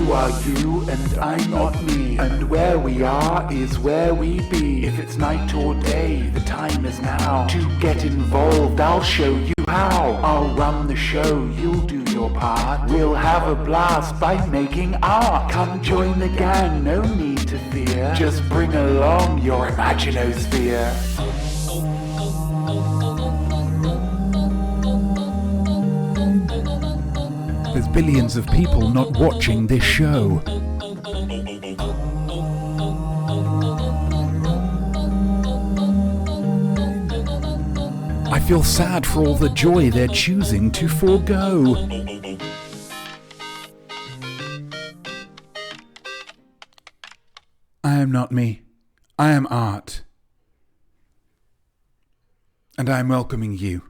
You are you and I'm not me, and where we are is where we be. If it's night or day, the time is now. To get involved, I'll show you how. I'll run the show, you'll do your part. We'll have a blast by making art. Come join the gang, no need to fear. Just bring along your imaginosphere. There's billions of people not watching this show. I feel sad for all the joy they're choosing to forego. I am not me. I am art. And I am welcoming you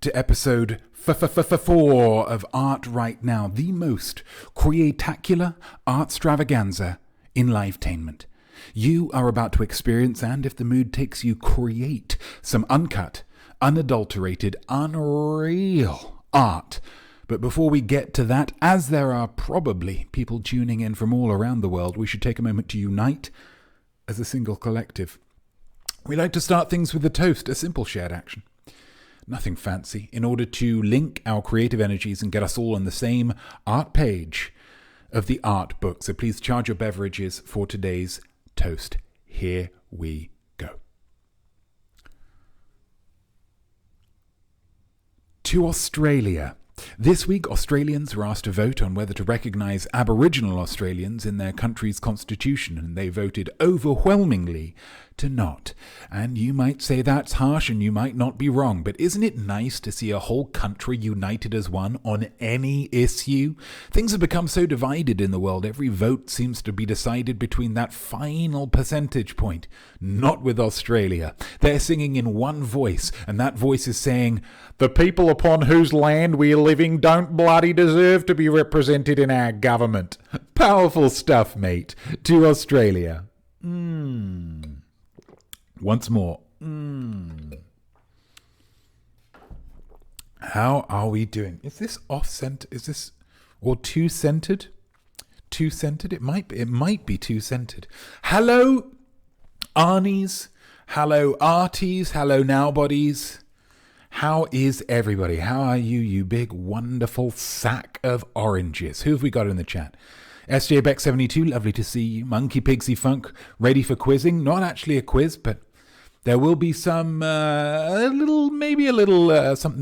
to episode 4 of Art Right Now, the most creatacular art extravaganza in livetainment. You are about to experience, and if the mood takes you, create some uncut, unadulterated, unreal art. But before we get to that, as there are probably people tuning in from all around the world, we should take a moment to unite as a single collective. We like to start things with a toast, a simple shared action. Nothing fancy, in order to link our creative energies and get us all on the same art page of the art book. So please charge your beverages for today's toast. Here we go. To Australia. This week, Australians were asked to vote on whether to recognise Aboriginal Australians in their country's constitution, and they voted overwhelmingly to not. And you might say that's harsh, and you might not be wrong, but isn't it nice to see a whole country united as one on any issue? Things have become so divided in the world, every vote seems to be decided between that final percentage point. Not with Australia. They're singing in one voice, and that voice is saying, "The people upon whose land we are living don't bloody deserve to be represented in our government." Powerful stuff, mate. To Australia. Once more. How are we doing? Is this off-centered? Is this, or two-centered? Two-centered? It might be two-centered. Hello, Arnies. Hello, Arties. Hello, Nowbodies. How is everybody? How are you, you big, wonderful sack of oranges? Who have we got in the chat? SJ Beck 72, lovely to see you. Monkey Pigsy Funk, ready for quizzing. Not actually a quiz, but there will be some, something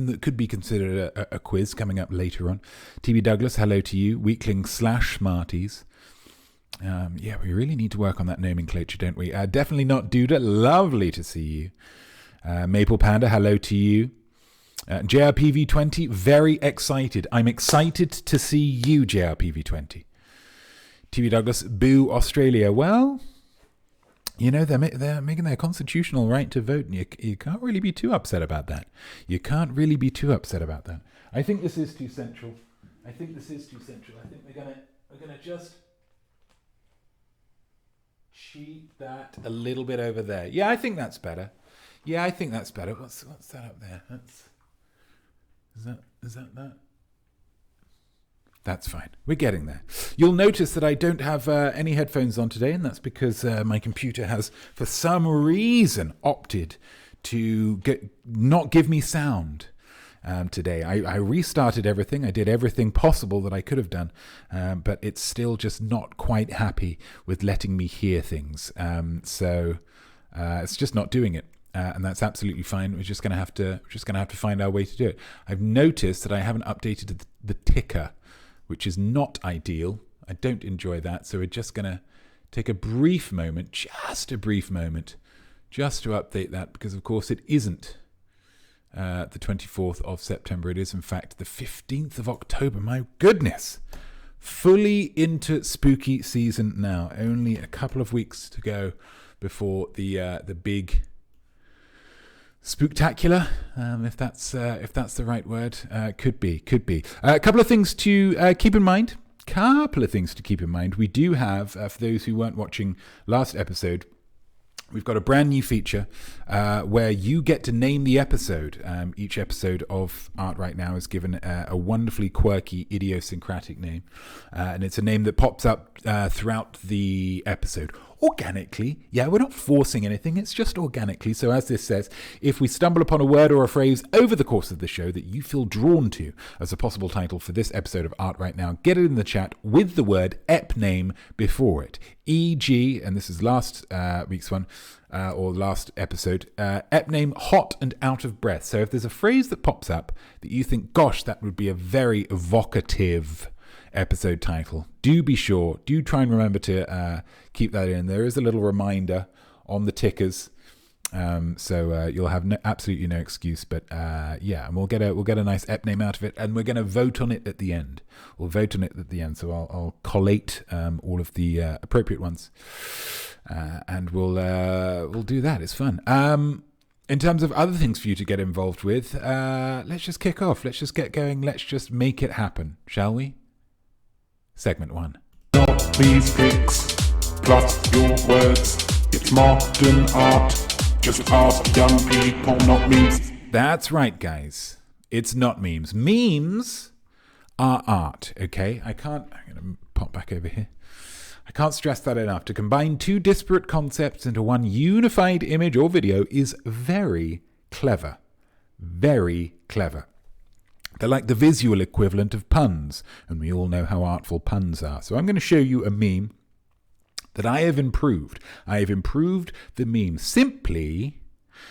that could be considered a quiz coming up later on. TB Douglas, hello to you. Weakling / Smarties. Yeah, we really need to work on that nomenclature, don't we? Definitely not Duda, lovely to see you. Maple Panda, hello to you. JRPV20, very excited. I'm excited to see you, JRPV20. TV Douglas, boo Australia. Well, you know, they're making their constitutional right to vote, and you can't really be too upset about that. You can't really be too upset about that. I think this is too central. I think we're gonna just cheat that a little bit over there. Yeah, I think that's better. What's that up there? Is that? That's fine. We're getting there. You'll notice that I don't have any headphones on today, and that's because my computer has, for some reason, opted to not give me sound today. I restarted everything. I did everything possible that I could have done, but it's still just not quite happy with letting me hear things. So it's just not doing it. And that's absolutely fine. We're just going to have to find our way to do it. I've noticed that I haven't updated the ticker, which is not ideal. I don't enjoy that. So we're just going to take a brief moment, just to update that, because of course it isn't the 24th of September. It is in fact the 15th of October. My goodness. Fully into spooky season now. Only a couple of weeks to go before the big spooktacular, if that's the right word. Could be. A couple of things to keep in mind. We do have, for those who weren't watching last episode, we've got a brand new feature where you get to name the episode. Each episode of Art Right Now is given a wonderfully quirky, idiosyncratic name. And it's a name that pops up throughout the episode. Organically. Yeah, we're not forcing anything. It's just organically. So as this says, if we stumble upon a word or a phrase over the course of the show that you feel drawn to as a possible title for this episode of Art Right Now, get it in the chat with the word ep name before it. E.g., and this is last week's one, or last episode, ep name hot and out of breath. So if there's a phrase that pops up that you think, gosh, that would be a very evocative episode title, do be sure, do try and remember to keep that in. There is a little reminder on the tickers, so you'll have absolutely no excuse. But yeah, and we'll get a nice ep name out of it, and we're going to vote on it at the end. We'll vote on it at the end. So I'll collate all of the appropriate ones, and we'll do that. It's fun. In terms of other things for you to get involved with, let's just kick off. Let's just get going. Let's just make it happen, shall we? Segment 1. Not these pics, plus your words. It's modern art. Just ask young people, not memes. That's right, guys. It's not memes. Memes are art, okay? I'm going to pop back over here. I can't stress that enough. To combine two disparate concepts into one unified image or video is very clever. Very clever. They're like the visual equivalent of puns, and we all know how artful puns are. So I'm going to show you a meme that I have improved. I have improved the meme simply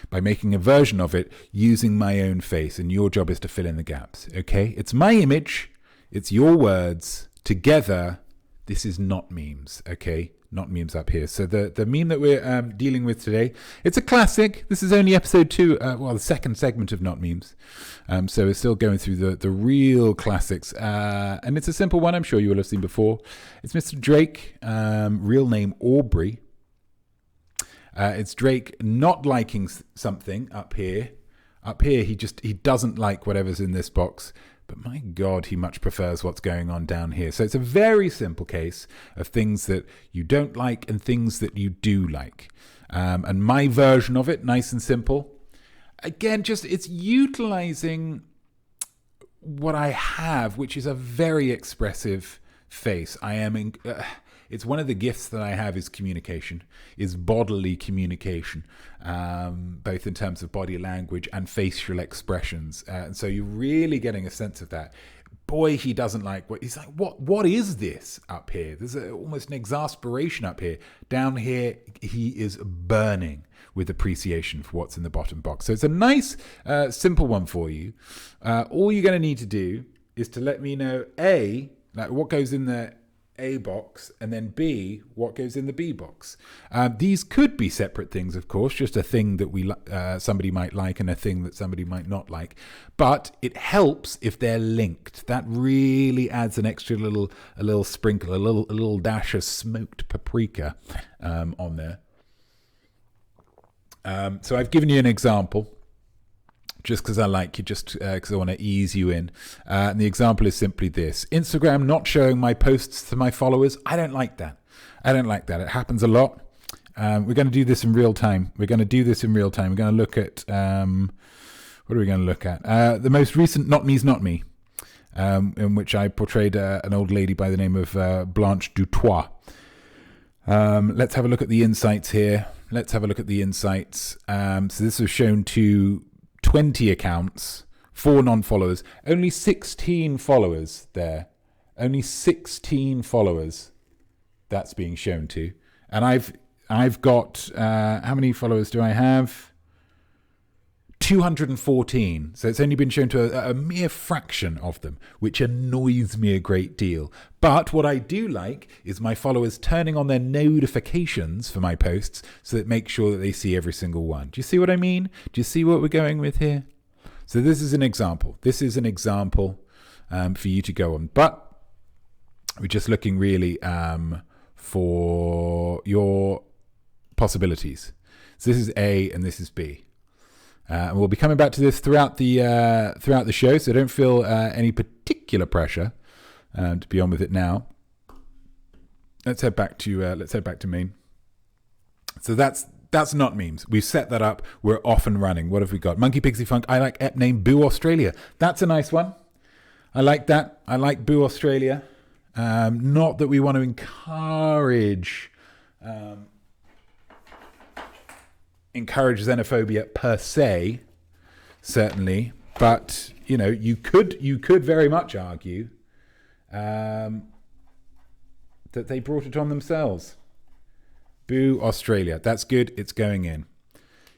by making a version of it using my own face, and your job is to fill in the gaps, okay? It's my image, it's your words, together, this is not memes, okay? Not memes up here. So the meme that we're dealing with today, it's a classic. This is only episode 2, the second segment of Not Memes. So we're still going through the real classics. And it's a simple one, I'm sure you will have seen before. It's Mr. Drake, real name Aubrey. It's Drake not liking something up here. Up here, he doesn't like whatever's in this box. But my God, he much prefers what's going on down here. So it's a very simple case of things that you don't like and things that you do like. And my version of it, nice and simple. Again, it's utilizing what I have, which is a very expressive face. It's one of the gifts that I have is communication, is bodily communication, both in terms of body language and facial expressions. And so you're really getting a sense of that. Boy, he doesn't like what he's like. What is this up here? There's almost an exasperation up here. Down here, he is burning with appreciation for what's in the bottom box. So it's a nice, simple one for you. All you're going to need to do is to let me know what goes in the A box, and then B, what goes in the B box. These could be separate things, of course, just a thing that somebody might like and a thing that somebody might not like. But it helps if they're linked. That really adds an extra little sprinkle, a little dash of smoked paprika on there. So I've given you an example. Just because I like you, just because I want to ease you in. And the example is simply this. Instagram not showing my posts to my followers. I don't like that. It happens a lot. We're going to do this in real time. We're going to look at, what are we going to look at? The most recent Not Me's Not Me, in which I portrayed an old lady by the name of Blanche Dutoit. Let's have a look at the insights here. So this was shown to 20 accounts, 4 non-followers, only 16 followers there. Only 16 followers that's being shown to. And I've got, how many followers do I have? 214. So it's only been shown to a mere fraction of them, which annoys me a great deal. But what I do like is my followers turning on their notifications for my posts so that it makes sure that they see every single one. Do you see what I mean? Do you see what we're going with here? So this is an example. For you to go on. But we're just looking really for your possibilities. So this is A and this is B. And we'll be coming back to this throughout the show, so don't feel any particular pressure to be on with it now. Let's head back to main. So that's That's Notmemes. We've set that up. We're off and running. What have we got? Monkey Pixie Funk. I like ep name Boo Australia. That's a nice one. I like that. I like Boo Australia. Not that we want to encourage xenophobia per se, certainly, but you could very much argue that they brought it on themselves. Boo Australia. That's good. It's going in.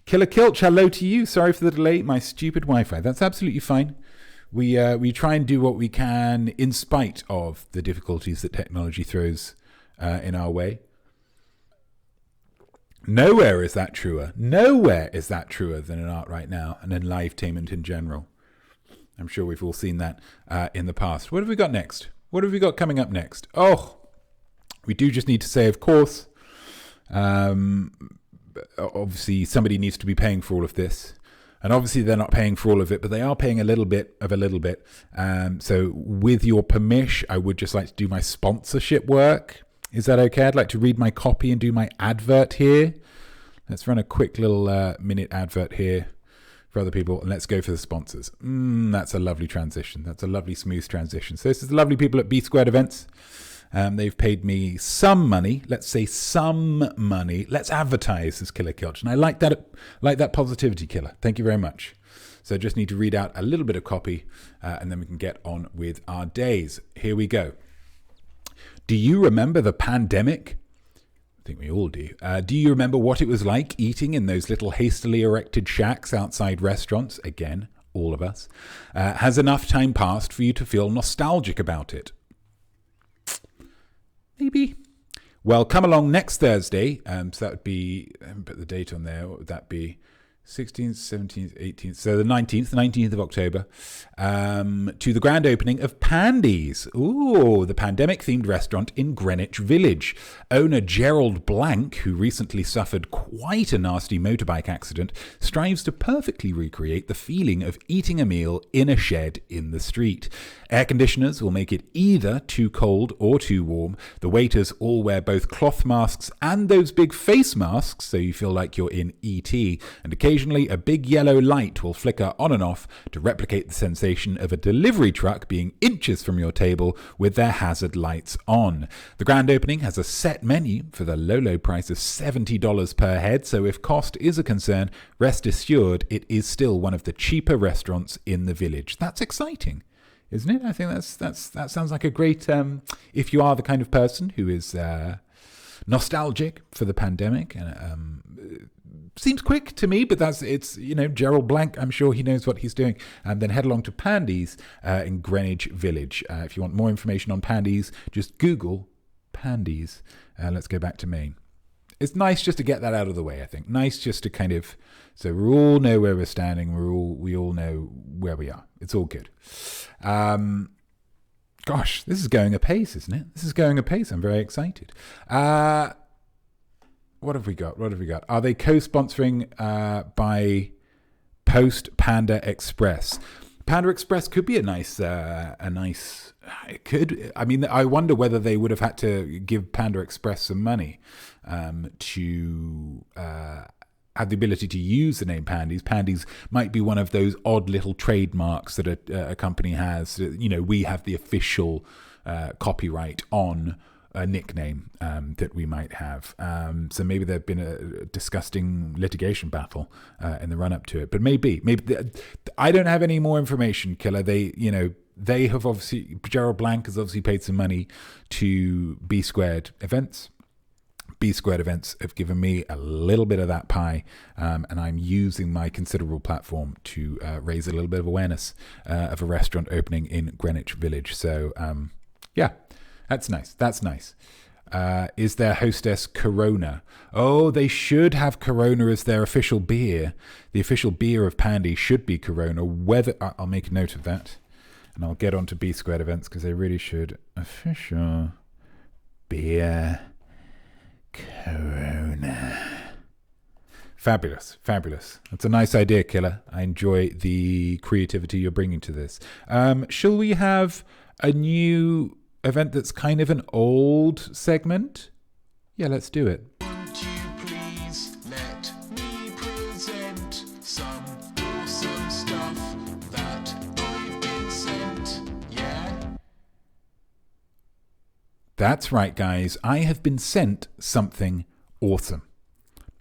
Killer Kilch, hello to you. Sorry for the delay. My stupid Wi-Fi. That's absolutely fine. We try and do what we can in spite of the difficulties that technology throws in our way. Nowhere is that truer. Nowhere is that truer than in art right now and in live-tainment in general. I'm sure we've all seen that in the past. What have we got next? What have we got coming up next? Oh, we do just need to say, of course, obviously somebody needs to be paying for all of this. And obviously they're not paying for all of it, but they are paying a little bit of a little bit. So with your permission, I would just like to do my sponsorship work. Is that okay? I'd like to read my copy and do my advert here. Let's run a quick little minute advert here for other people. And let's go for the sponsors. That's a lovely transition. That's a lovely smooth transition. So this is the lovely people at B Squared Events. They've paid me some money. Let's say some money. Let's advertise as Killer Kilch. And I like that positivity, Killer. Thank you very much. So just need to read out a little bit of copy and then we can get on with our days. Here we go. Do you remember the pandemic? I think we all do. Do you remember what it was like eating in those little hastily erected shacks outside restaurants? Again, all of us. Has enough time passed for you to feel nostalgic about it? Maybe. Well, come along next Thursday. So that would be, put the date on there. What would that be? 16th, 17th, 18th. So the 19th of October, to the grand opening of Pandy's. Ooh, the pandemic-themed restaurant in Greenwich Village. Owner Gerald Blank, who recently suffered quite a nasty motorbike accident, strives to perfectly recreate the feeling of eating a meal in a shed in the street. Air conditioners will make it either too cold or too warm. The waiters all wear both cloth masks and those big face masks, so you feel like you're in E.T., and occasionally a big yellow light will flicker on and off to replicate the sensation of a delivery truck being inches from your table with their hazard lights on. The grand opening has a set menu for the low price of $70 per head, so if cost is a concern, rest assured it is still one of the cheaper restaurants in the village. That's exciting, isn't it? I think that sounds like a great, if you are the kind of person who is nostalgic for the pandemic, and seems quick to me, but it's Gerald Blank. I'm sure he knows what he's doing. And then head along to Pandy's in Greenwich Village. If you want more information on Pandy's, just Google Pandy's. Let's go back to Maine. It's nice just to get that out of the way, I think. Nice just to kind of, so we all know where we're standing. We all know where we are. It's all good. Gosh, this is going apace, isn't it? This is going apace. I'm very excited. What have we got? Are they co-sponsoring by Post Panda Express? Panda Express could be a nice. It could. I mean, I wonder whether they would have had to give Panda Express some money to have the ability to use the name Pandy's. Pandy's might be one of those odd little trademarks that a company has. We have the official copyright on a nickname that we might have. So maybe there've been a disgusting litigation battle in the run up to it. But maybe I don't have any more information, Killer. They have obviously, Gerald Blank has obviously paid some money to B Squared Events. B Squared Events have given me a little bit of that pie, and I'm using my considerable platform to raise a little bit of awareness of a restaurant opening in Greenwich Village. So, yeah, that's nice. That's nice. Is their hostess Corona? Oh, they should have Corona as their official beer. The official beer of Pandy should be Corona. I'll make a note of that, and I'll get on to B Squared Events because they really should. Official beer Corona. Fabulous. That's a nice idea, Killer. I enjoy the creativity you're bringing to this. Shall we have a new event that's kind of an old segment? Yeah, let's do it. Won't you please let That's right, guys. I have been sent something awesome.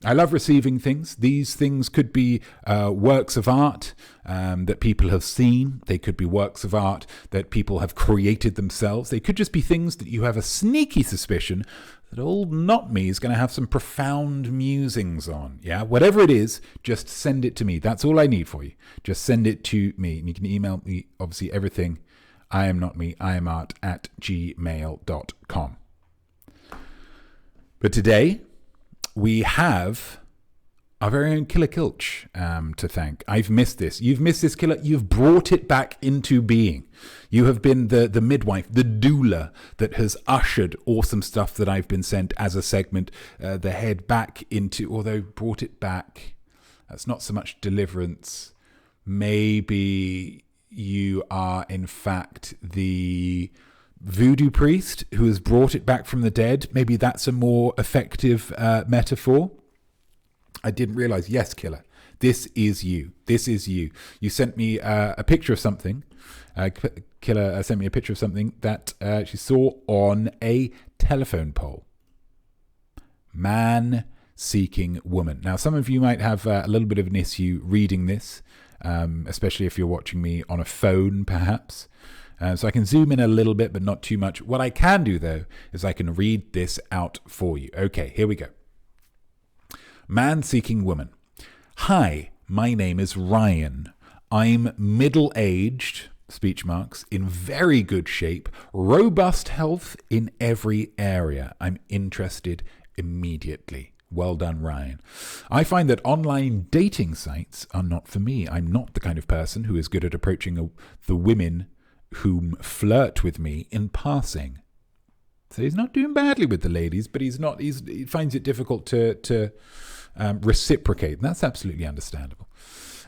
I love receiving things. These things could be works of art that people have seen. They could be works of art that people have created themselves. They could just be things that you have a sneaky suspicion that old Notme is going to have some profound musings on. Yeah, whatever it is, just send it to me. That's all I need for you. Just send it to me. And you can email me, obviously, everything. I am Notme, I am art at gmail.com. But today, we have our very own Killer Kilch to thank. I've missed this. You've missed this, Killer. You've brought it back into being. You have been the midwife, the doula that has ushered awesome stuff that I've been sent as a segment, the head back into, although brought it back. That's not so much deliverance. Maybe you are, in fact, the voodoo priest who has brought it back from the dead. Maybe that's a more effective metaphor. I didn't realize. Yes, Killer, this is you. This is you. You sent me a picture of something. Killer sent me a picture of something that she saw on a telephone pole. Man seeking woman. Now, some of you might have a little bit of an issue reading this, especially if you're watching me on a phone, perhaps. So I can zoom in a little bit, but not too much. What I can do, though, is I can read this out for you. Okay, here we go. Man seeking woman. Hi, my name is Ryan. I'm middle-aged, speech marks, in very good shape, robust health in every area. I'm interested immediately. Well done, Ryan. I find that online dating sites are not for me. I'm not the kind of person who is good at approaching the women whom flirt with me in passing. So he's not doing badly with the ladies, but he finds it difficult to reciprocate. And that's absolutely understandable.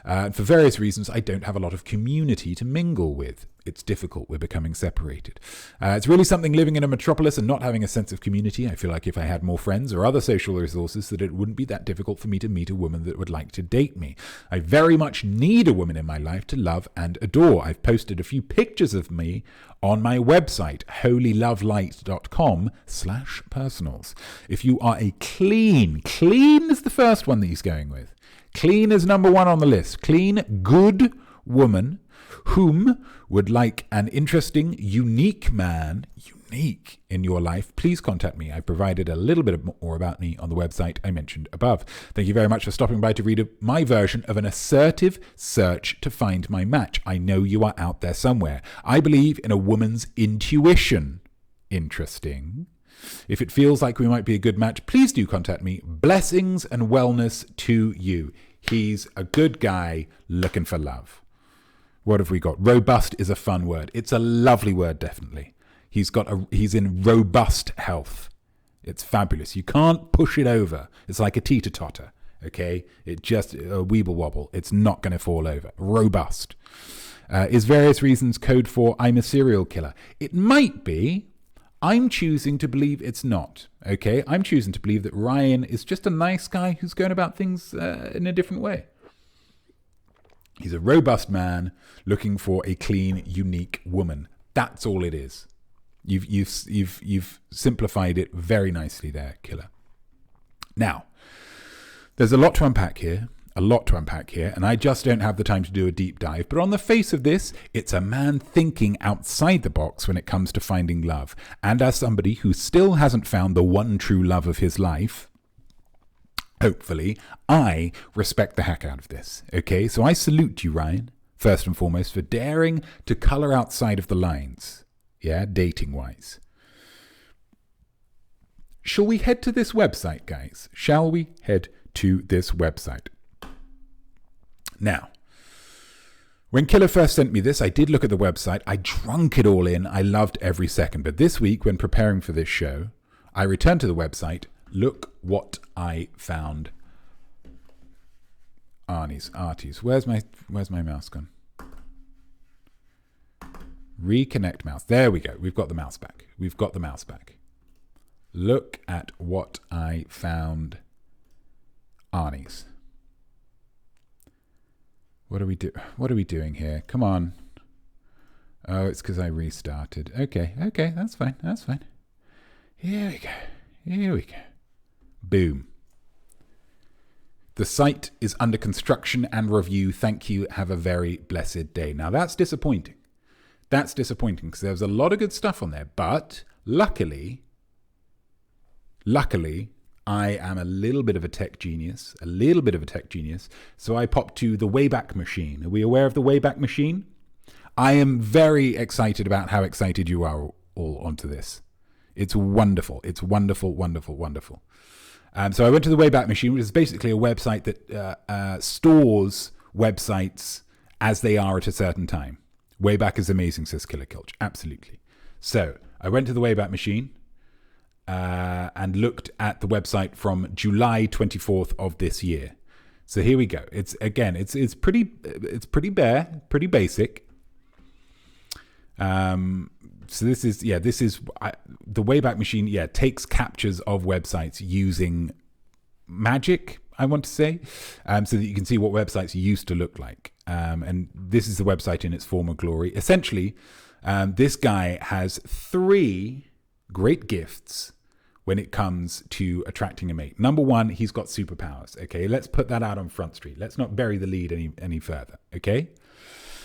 For various reasons, I don't have a lot of community to mingle with. It's difficult. We're becoming separated. It's really something living in a metropolis and not having a sense of community. I feel like if I had more friends or other social resources, that it wouldn't be that difficult for me to meet a woman that would like to date me. I very much need a woman in my life to love and adore. I've posted a few pictures of me on my website, holylovelight.com/personals. If you are a clean is the first one that he's going with. Clean is number one on the list. Clean, good woman whom would like an interesting, unique man, unique in your life, please contact me. I've provided a little bit more about me on the website I mentioned above. Thank you very much for stopping by to read my version of an assertive search to find my match. I know you are out there somewhere. I believe in a woman's intuition. Interesting. If it feels like we might be a good match, please do contact me. Blessings and wellness to you. He's a good guy looking for love. What have we got? Robust is a fun word. It's a lovely word, definitely. He's in robust health. It's fabulous. You can't push it over. It's like a teeter-totter, okay? It just, a weeble wobble. It's not going to fall over. Robust. Is various reasons code for I'm a serial killer? It might be. I'm choosing to believe it's not, okay? I'm choosing to believe that Ryan is just a nice guy who's going about things in a different way. He's a robust man looking for a clean, unique woman. That's all it is. You've simplified it very nicely there, Killer. Now, there's a lot to unpack here, and I just don't have the time to do a deep dive. But on the face of this, it's a man thinking outside the box when it comes to finding love. And as somebody who still hasn't found the one true love of his life, hopefully, I respect the heck out of this. Okay, so I salute you, Ryan, first and foremost, for daring to colour outside of the lines. Yeah, dating-wise. Shall we head to this website, guys? Shall we head to this website? Now, when Killer first sent me this, I did look at the website. I drunk it all in. I loved every second. But this week, when preparing for this show, I returned to the website. Look what I found. Arties. Where's my mouse gone? Reconnect mouse. There we go. We've got the mouse back. Look at what I found. Arnie's. What are we doing here? Come on. Oh, it's because I restarted. Okay, that's fine. Here we go. Here we go. Boom. The site is under construction and review. Thank you. Have a very blessed day. Now that's disappointing. That's disappointing because there was a lot of good stuff on there. But luckily, I am a little bit of a tech genius. So I popped to the Wayback Machine. Are we aware of the Wayback Machine? I am very excited about how excited you are all onto this. It's wonderful. It's wonderful, wonderful, wonderful. So I went to the Wayback Machine, which is basically a website that stores websites as they are at a certain time. Wayback is amazing, says Killer Kilch. Absolutely. So I went to the Wayback Machine and looked at the website from July 24th of this year. So here we go. It's pretty bare, pretty basic. So this is the Wayback Machine. Yeah, takes captures of websites using magic, I want to say, so that you can see what websites used to look like. And this is the website in its former glory. Essentially, this guy has 3 great gifts when it comes to attracting a mate. Number 1, he's got superpowers. Okay, let's put that out on Front Street. Let's not bury the lead any further. Okay.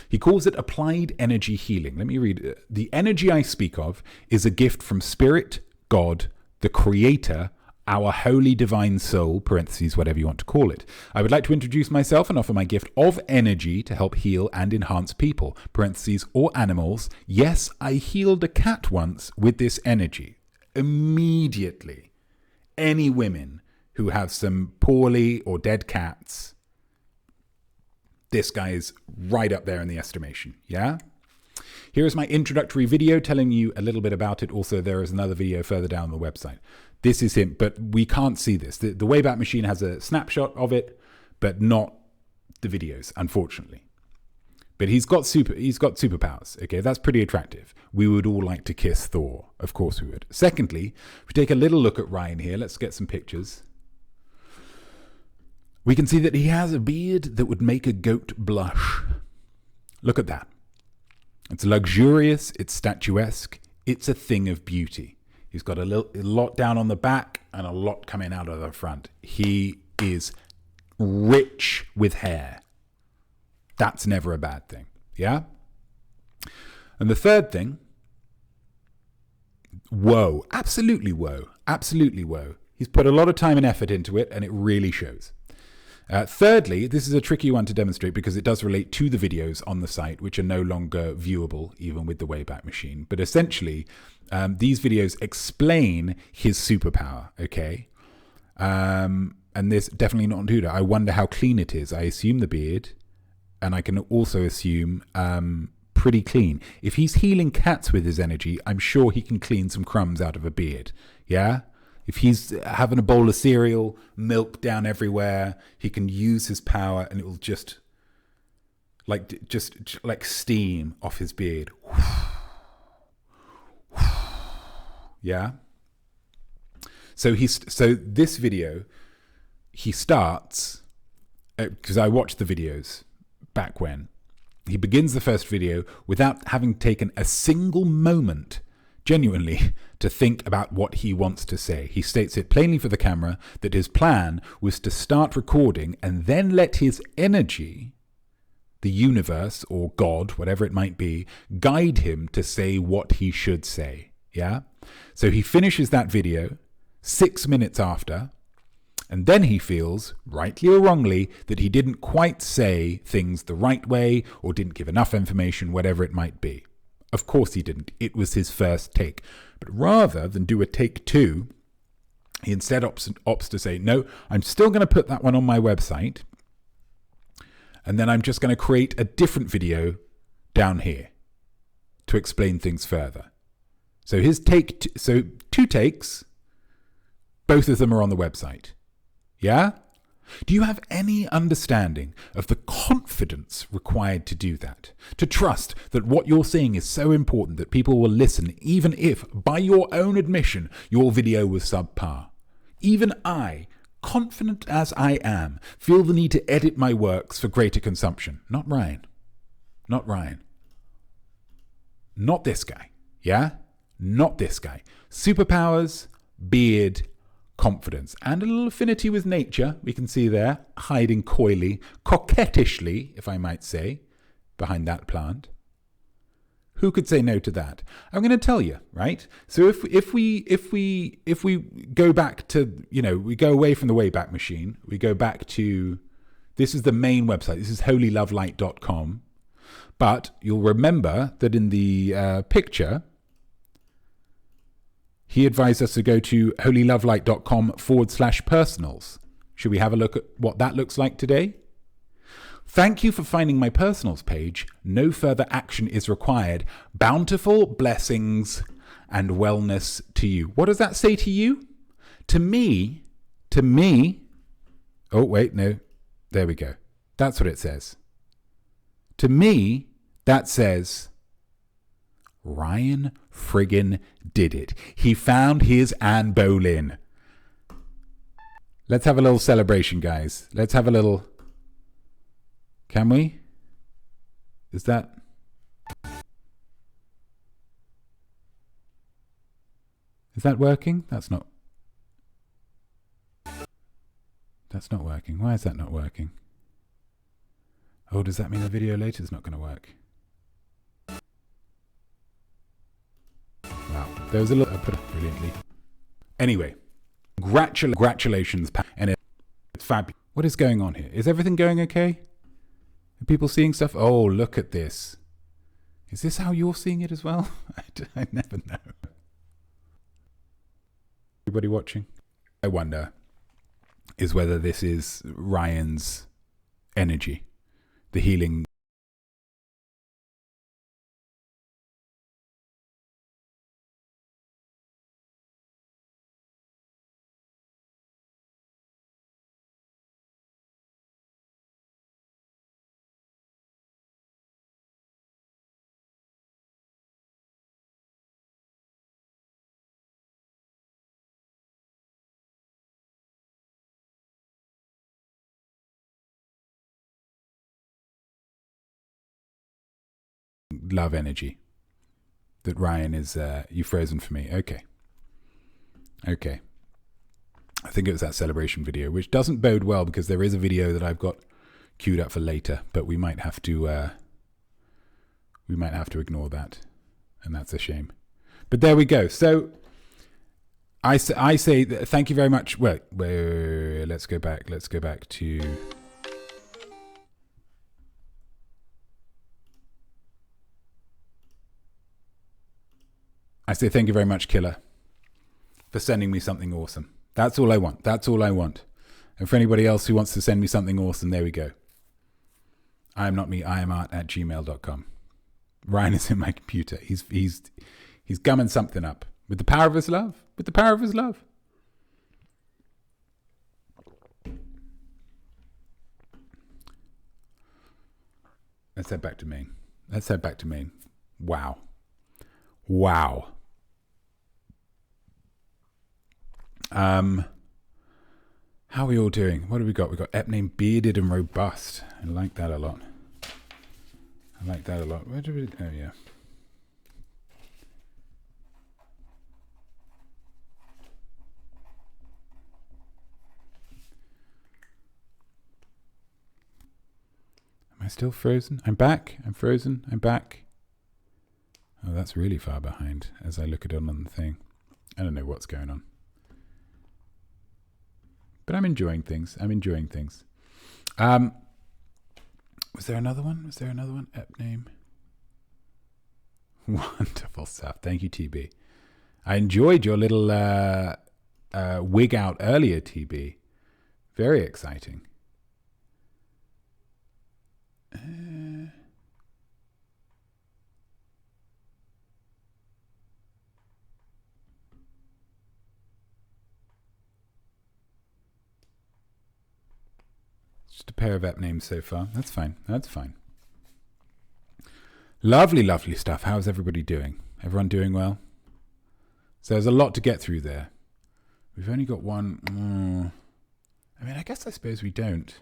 He calls it applied energy healing. Let me read it. The energy I speak of is a gift from Spirit, God, the Creator, our holy divine soul, parentheses, whatever you want to call it. I would like to introduce myself and offer my gift of energy to help heal and enhance people, parentheses, or animals. Yes, I healed a cat once with this energy. Immediately, any women who have some poorly or dead cats, this guy is right up there in the estimation, yeah? Here is my introductory video telling you a little bit about it. Also, there is another video further down the website. This is him, but we can't see this. The Wayback Machine has a snapshot of it, but not the videos, unfortunately. But he's got superpowers, okay? That's pretty attractive. We would all like to kiss Thor. Of course we would. Secondly, if we take a little look at Ryan here, let's get some pictures. We can see that he has a beard that would make a goat blush. Look at that. It's luxurious, it's statuesque, it's a thing of beauty. He's got a lot down on the back and a lot coming out of the front. He is rich with hair. That's never a bad thing, yeah? And the third thing, whoa, absolutely whoa, absolutely whoa. He's put a lot of time and effort into it, and it really shows. Thirdly, this is a tricky one to demonstrate because it does relate to the videos on the site, which are no longer viewable, even with the Wayback Machine. But essentially, these videos explain his superpower, okay? And this definitely not on Huda. I wonder how clean it is. I assume the beard, and I can also assume pretty clean. If he's healing cats with his energy, I'm sure he can clean some crumbs out of a beard, yeah? If he's having a bowl of cereal, milk down everywhere, he can use his power and it will just like steam off his beard. Yeah. So this video, he starts, because I watched the videos back when, he begins the first video without having taken a single moment genuinely to think about what he wants to say. He states it plainly for the camera that his plan was to start recording and then let his energy, the universe or God, whatever it might be, guide him to say what he should say. Yeah? So he finishes that video 6 minutes after, and then he feels, rightly or wrongly, that he didn't quite say things the right way or didn't give enough information, whatever it might be. Of course he didn't. It was his first take. But rather than do a take 2, he instead opts to say, no, I'm still going to put that one on my website. And then I'm just going to create a different video down here to explain things further. So his take, so 2 takes, both of them are on the website. Yeah? Do you have any understanding of the confidence required to do that? To trust that what you're saying is so important that people will listen, even if, by your own admission, your video was subpar. Even I, confident as I am, feel the need to edit my works for greater consumption. Not Ryan. Not Ryan. Not this guy. Yeah? Not this guy. Superpowers, beard, confidence, and a little affinity with nature. We can see there, hiding coyly, coquettishly, if I might say, behind that plant. Who could say no to that? I'm going to tell you, right? So if we go back to, we go away from the Wayback Machine, we go back to, this is the main website. This is holylovelight.com. But you'll remember that in the picture, he advised us to go to holylovelight.com/personals. Should we have a look at what that looks like today? Thank you for finding my personals page. No further action is required. Bountiful blessings and wellness to you. What does that say to you? To me. Oh, wait, no. There we go. That's what it says. To me, that says, Ryan friggin' did it. He found his Anne Boleyn. Let's have a little celebration, guys. Let's have a little... Can we? Is that... Is that working? That's not working. Why is that not working? Oh, does that mean the video later is not going to work? Wow. There was a little... I put it brilliantly. Anyway. Congratulations. And it's fabulous. What is going on here? Is everything going okay? Are people seeing stuff? Oh, look at this. Is this how you're seeing it as well? I never know. Everybody watching? I wonder is whether this is Ryan's energy. The healing. Love energy that Ryan is you frozen for me. Okay I think it was that celebration video, which doesn't bode well because there is a video that I've got queued up for later, but we might have to ignore that, and that's a shame. But there we go. So I say thank you very much. Wait, let's go back to I say thank you very much, Killer, for sending me something awesome. That's all I want. And for anybody else who wants to send me something awesome, there we go. I am not me. I am art@gmail.com. Ryan is in my computer. He's gumming something up with the power of his love. Let's head back to main. Wow. How are we all doing? What have we got? We've got ep name bearded and robust. I like that a lot. Where do we... Oh, yeah. Am I still frozen? I'm back. I'm frozen. I'm back. Oh, that's really far behind as I look at it on the thing. I don't know what's going on. But I'm enjoying things. Was there another one? Ep name. Wonderful stuff. Thank you, TB. I enjoyed your little wig out earlier, TB. Very exciting. Just a pair of app names so far. That's fine. Lovely stuff. How's everybody doing? Everyone doing well? So there's a lot to get through there. We've only got one. I suppose we don't.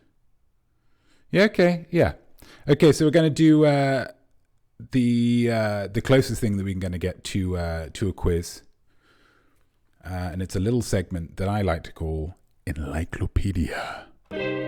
Yeah, okay. Yeah. Okay, so we're going to do the closest thing that we're going to get to a quiz, and it's a little segment that I like to call Enlieclopedia.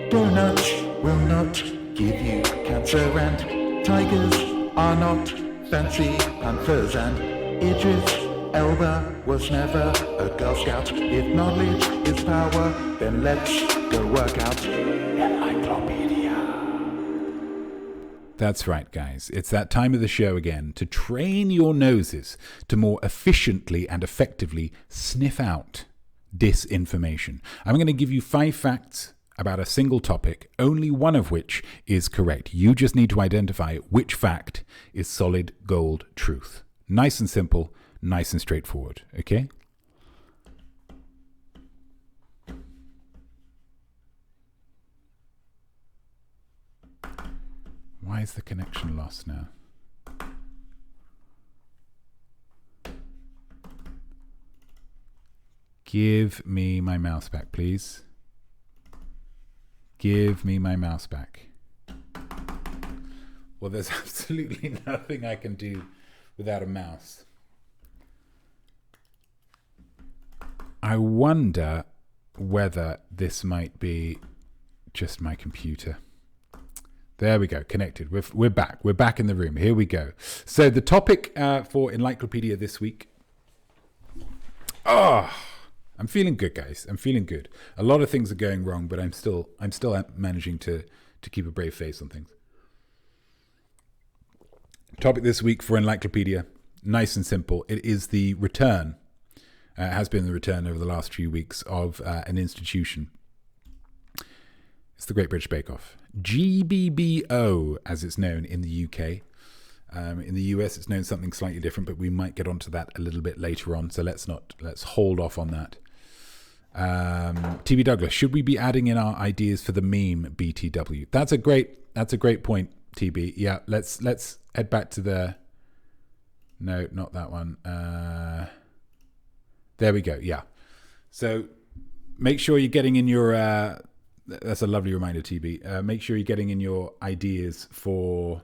Donuts will not give you cancer, and tigers are not fancy panthers, and Idris Elba was never a Girl Scout. If knowledge is power, then let's go work out. Enlieclopedia. That's right, guys. It's that time of the show again to train your noses to more efficiently and effectively sniff out disinformation. I'm going to give you 5 facts about a single topic, only one of which is correct. You just need to identify which fact is solid gold truth. Nice and simple, nice and straightforward, okay? Why is the connection lost now? Give me my mouse back, please. Give me my mouse back. Well, there's absolutely nothing I can do without a mouse. I wonder whether this might be just my computer. There we go, connected. We're back. We're back in the room. Here we go. So the topic for Enlieclopedia this week. I'm feeling good, guys. I'm feeling good. A lot of things are going wrong, but I'm still managing to keep a brave face on things. Topic this week for Enlieclopedia, nice and simple. It is the return. Has been the return over the last few weeks of an institution. It's the Great British Bake Off. GBBO, as it's known in the UK. In the US, it's known something slightly different, but we might get onto that a little bit later on. So let's hold off on that. TB Douglas, should we be adding in our ideas for the meme BTW? That's a great point, TB. Yeah, let's head back to the. No, not that one. There we go. Yeah. So make sure you're getting in your. That's a lovely reminder, TB. Make sure you're getting in your ideas for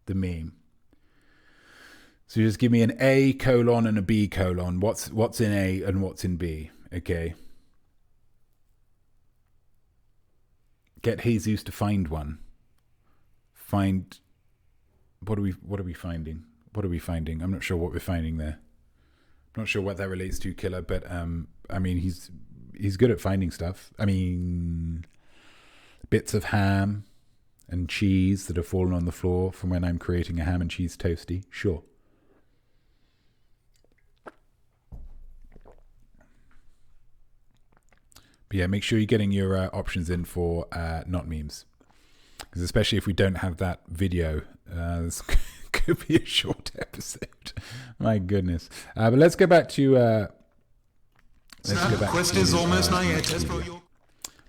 the meme. So just give me an A colon and a B colon. What's in A and what's in B? Okay. Get Jesus to find one. Find. What are we finding? What are we finding? I'm not sure what we're finding there. I'm not sure what that relates to, Killer. But I mean, he's good at finding stuff. I mean, bits of ham and cheese that have fallen on the floor from when I'm creating a ham and cheese toasty. Sure. But yeah, make sure you're getting your options in for Notmemes. Because especially if we don't have that video, this could be a short episode. My goodness. But let's go back to...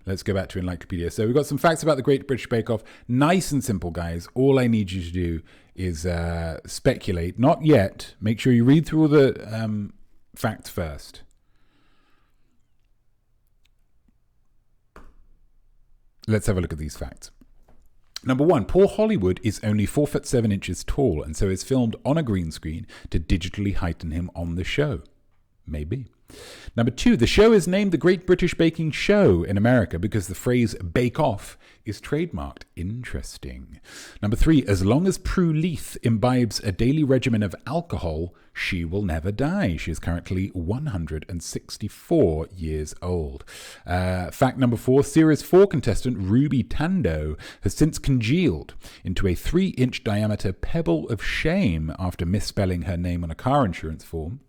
Let's go back to Enlieclopedia. So we've got some facts about the Great British Bake Off. Nice and simple, guys. All I need you to do is speculate. Not yet. Make sure you read through all the facts first. Let's have a look at these facts. Number 1, Paul Hollywood is only 4'7" tall and so is filmed on a green screen to digitally heighten him on the show. Maybe. Number 2, the show is named the Great British Baking Show in America because the phrase bake off is trademarked. Interesting. Number 3, as long as Prue Leith imbibes a daily regimen of alcohol, she will never die. She is currently 164 years old. Fact number 4, Series 4 contestant Ruby Tando has since congealed into a 3-inch diameter pebble of shame after misspelling her name on a car insurance form.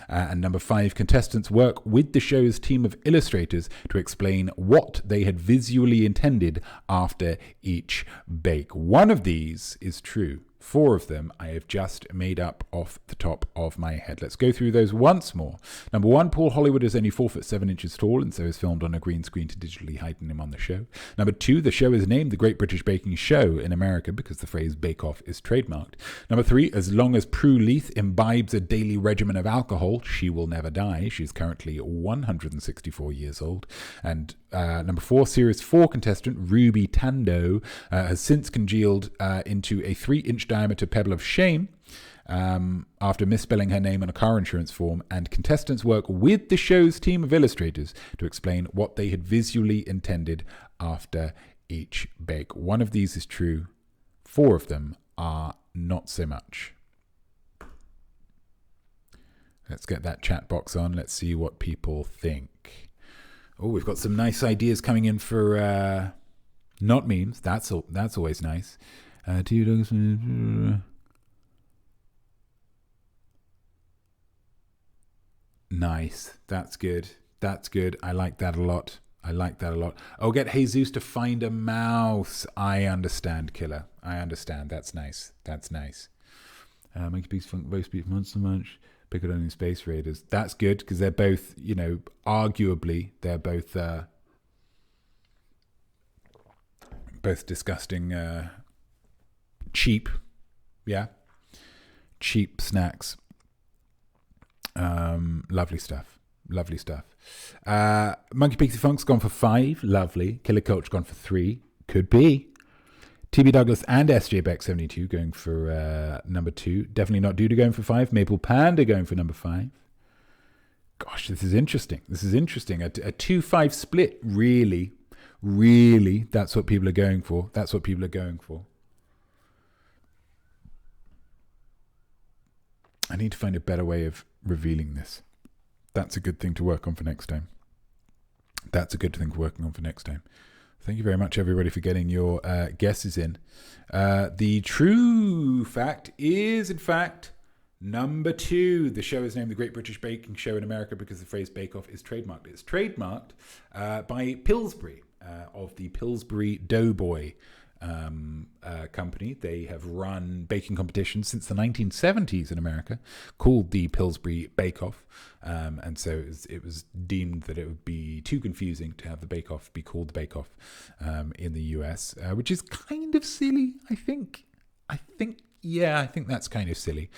And number 5, contestants work with the show's team of illustrators to explain what they had visually intended after each bake. One of these is true. 4 of them I have just made up off the top of my head. Let's go through those once more. Number 1, Paul Hollywood is only 4'7" tall and so is filmed on a green screen to digitally heighten him on the show. Number 2, the show is named the Great British Baking Show in America because the phrase bake off is trademarked. Number 3, as long as Prue Leith imbibes a daily regimen of alcohol, she will never die. She's currently 164 years old. And Number 4, Series 4 contestant Ruby Tando has since congealed into a 3-inch diameter pebble of shame after misspelling her name on a car insurance form, and contestants work with the show's team of illustrators to explain what they had visually intended after each bake. One of these is true. 4 of them are not so much. Let's get that chat box on. Let's see what people think. Oh, we've got some nice ideas coming in for Notmemes. That's always nice. Nice. That's good. That's good. I like that a lot. Oh, get Jesus to find a mouse. I understand, Killer. I understand. That's nice. Monkey Beast Funk, Roast Beef Monster Munch, Pick It On in Space Raiders. That's good because they're both, arguably, they're both disgusting, cheap. Yeah. Cheap snacks. Lovely stuff. Monkey Pixie Funk's gone for 5. Lovely. Killer Culture gone for 3. Could be. TB Douglas and SJ Beck 72 going for number 2. Definitely Not Duda going for 5. Maple Panda going for number 5. Gosh, this is interesting. A 2-5 split. Really, that's what people are going for. I need to find a better way of revealing this. That's a good thing to work on for next time. Thank you very much, everybody, for getting your guesses in. The true fact is, in fact, number 2. The show is named The Great British Baking Show in America because the phrase Bake Off is trademarked. It's trademarked by Pillsbury of the Pillsbury Doughboy company. They have run baking competitions since the 1970s in America called the Pillsbury Bake Off, and so it was deemed that it would be too confusing to have the Bake Off be called the Bake Off in the US, which is kind of silly. I think that's kind of silly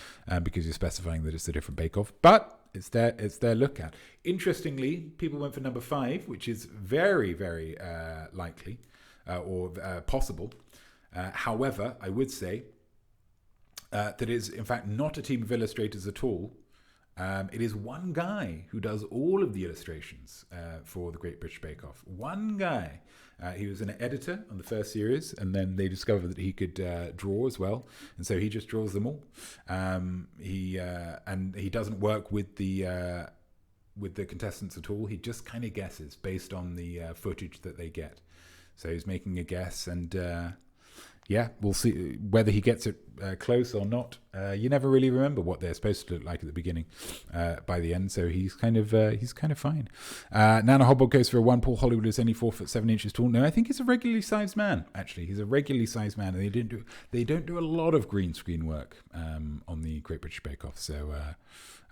because you're specifying that it's a different Bake Off, but it's their look at. Interestingly, people went for number 5, which is very, very likely or possible. However, I would say that it is, in fact, not a team of illustrators at all. It is one guy who does all of the illustrations for the Great British Bake Off. One guy. He was an editor on the first series, and then they discovered that he could draw as well, and so he just draws them all. He doesn't work with the contestants at all. He just kind of guesses based on the footage that they get. So he's making a guess, and we'll see whether he gets it close or not. You never really remember what they're supposed to look like at the beginning. By the end, so he's kind of fine. Nana Hobble goes for a 1. Paul Hollywood is only 4'7" tall. No, I think he's a regularly sized man. Actually, he's a regularly sized man, and they don't do a lot of green screen work on the Great British Bake Off. So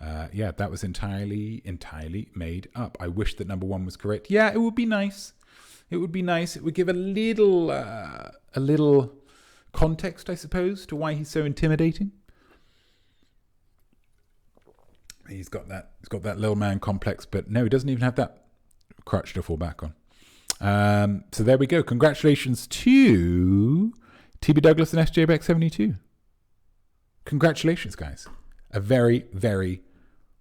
that was entirely made up. I wish that number 1 was correct. Yeah, it would be nice. It would give a little context, I suppose, to why he's so intimidating. He's got that little man complex, but no, he doesn't even have that crutch to fall back on. So there we go. Congratulations to TB Douglas and SJ Beck 72. Congratulations, guys. A very, very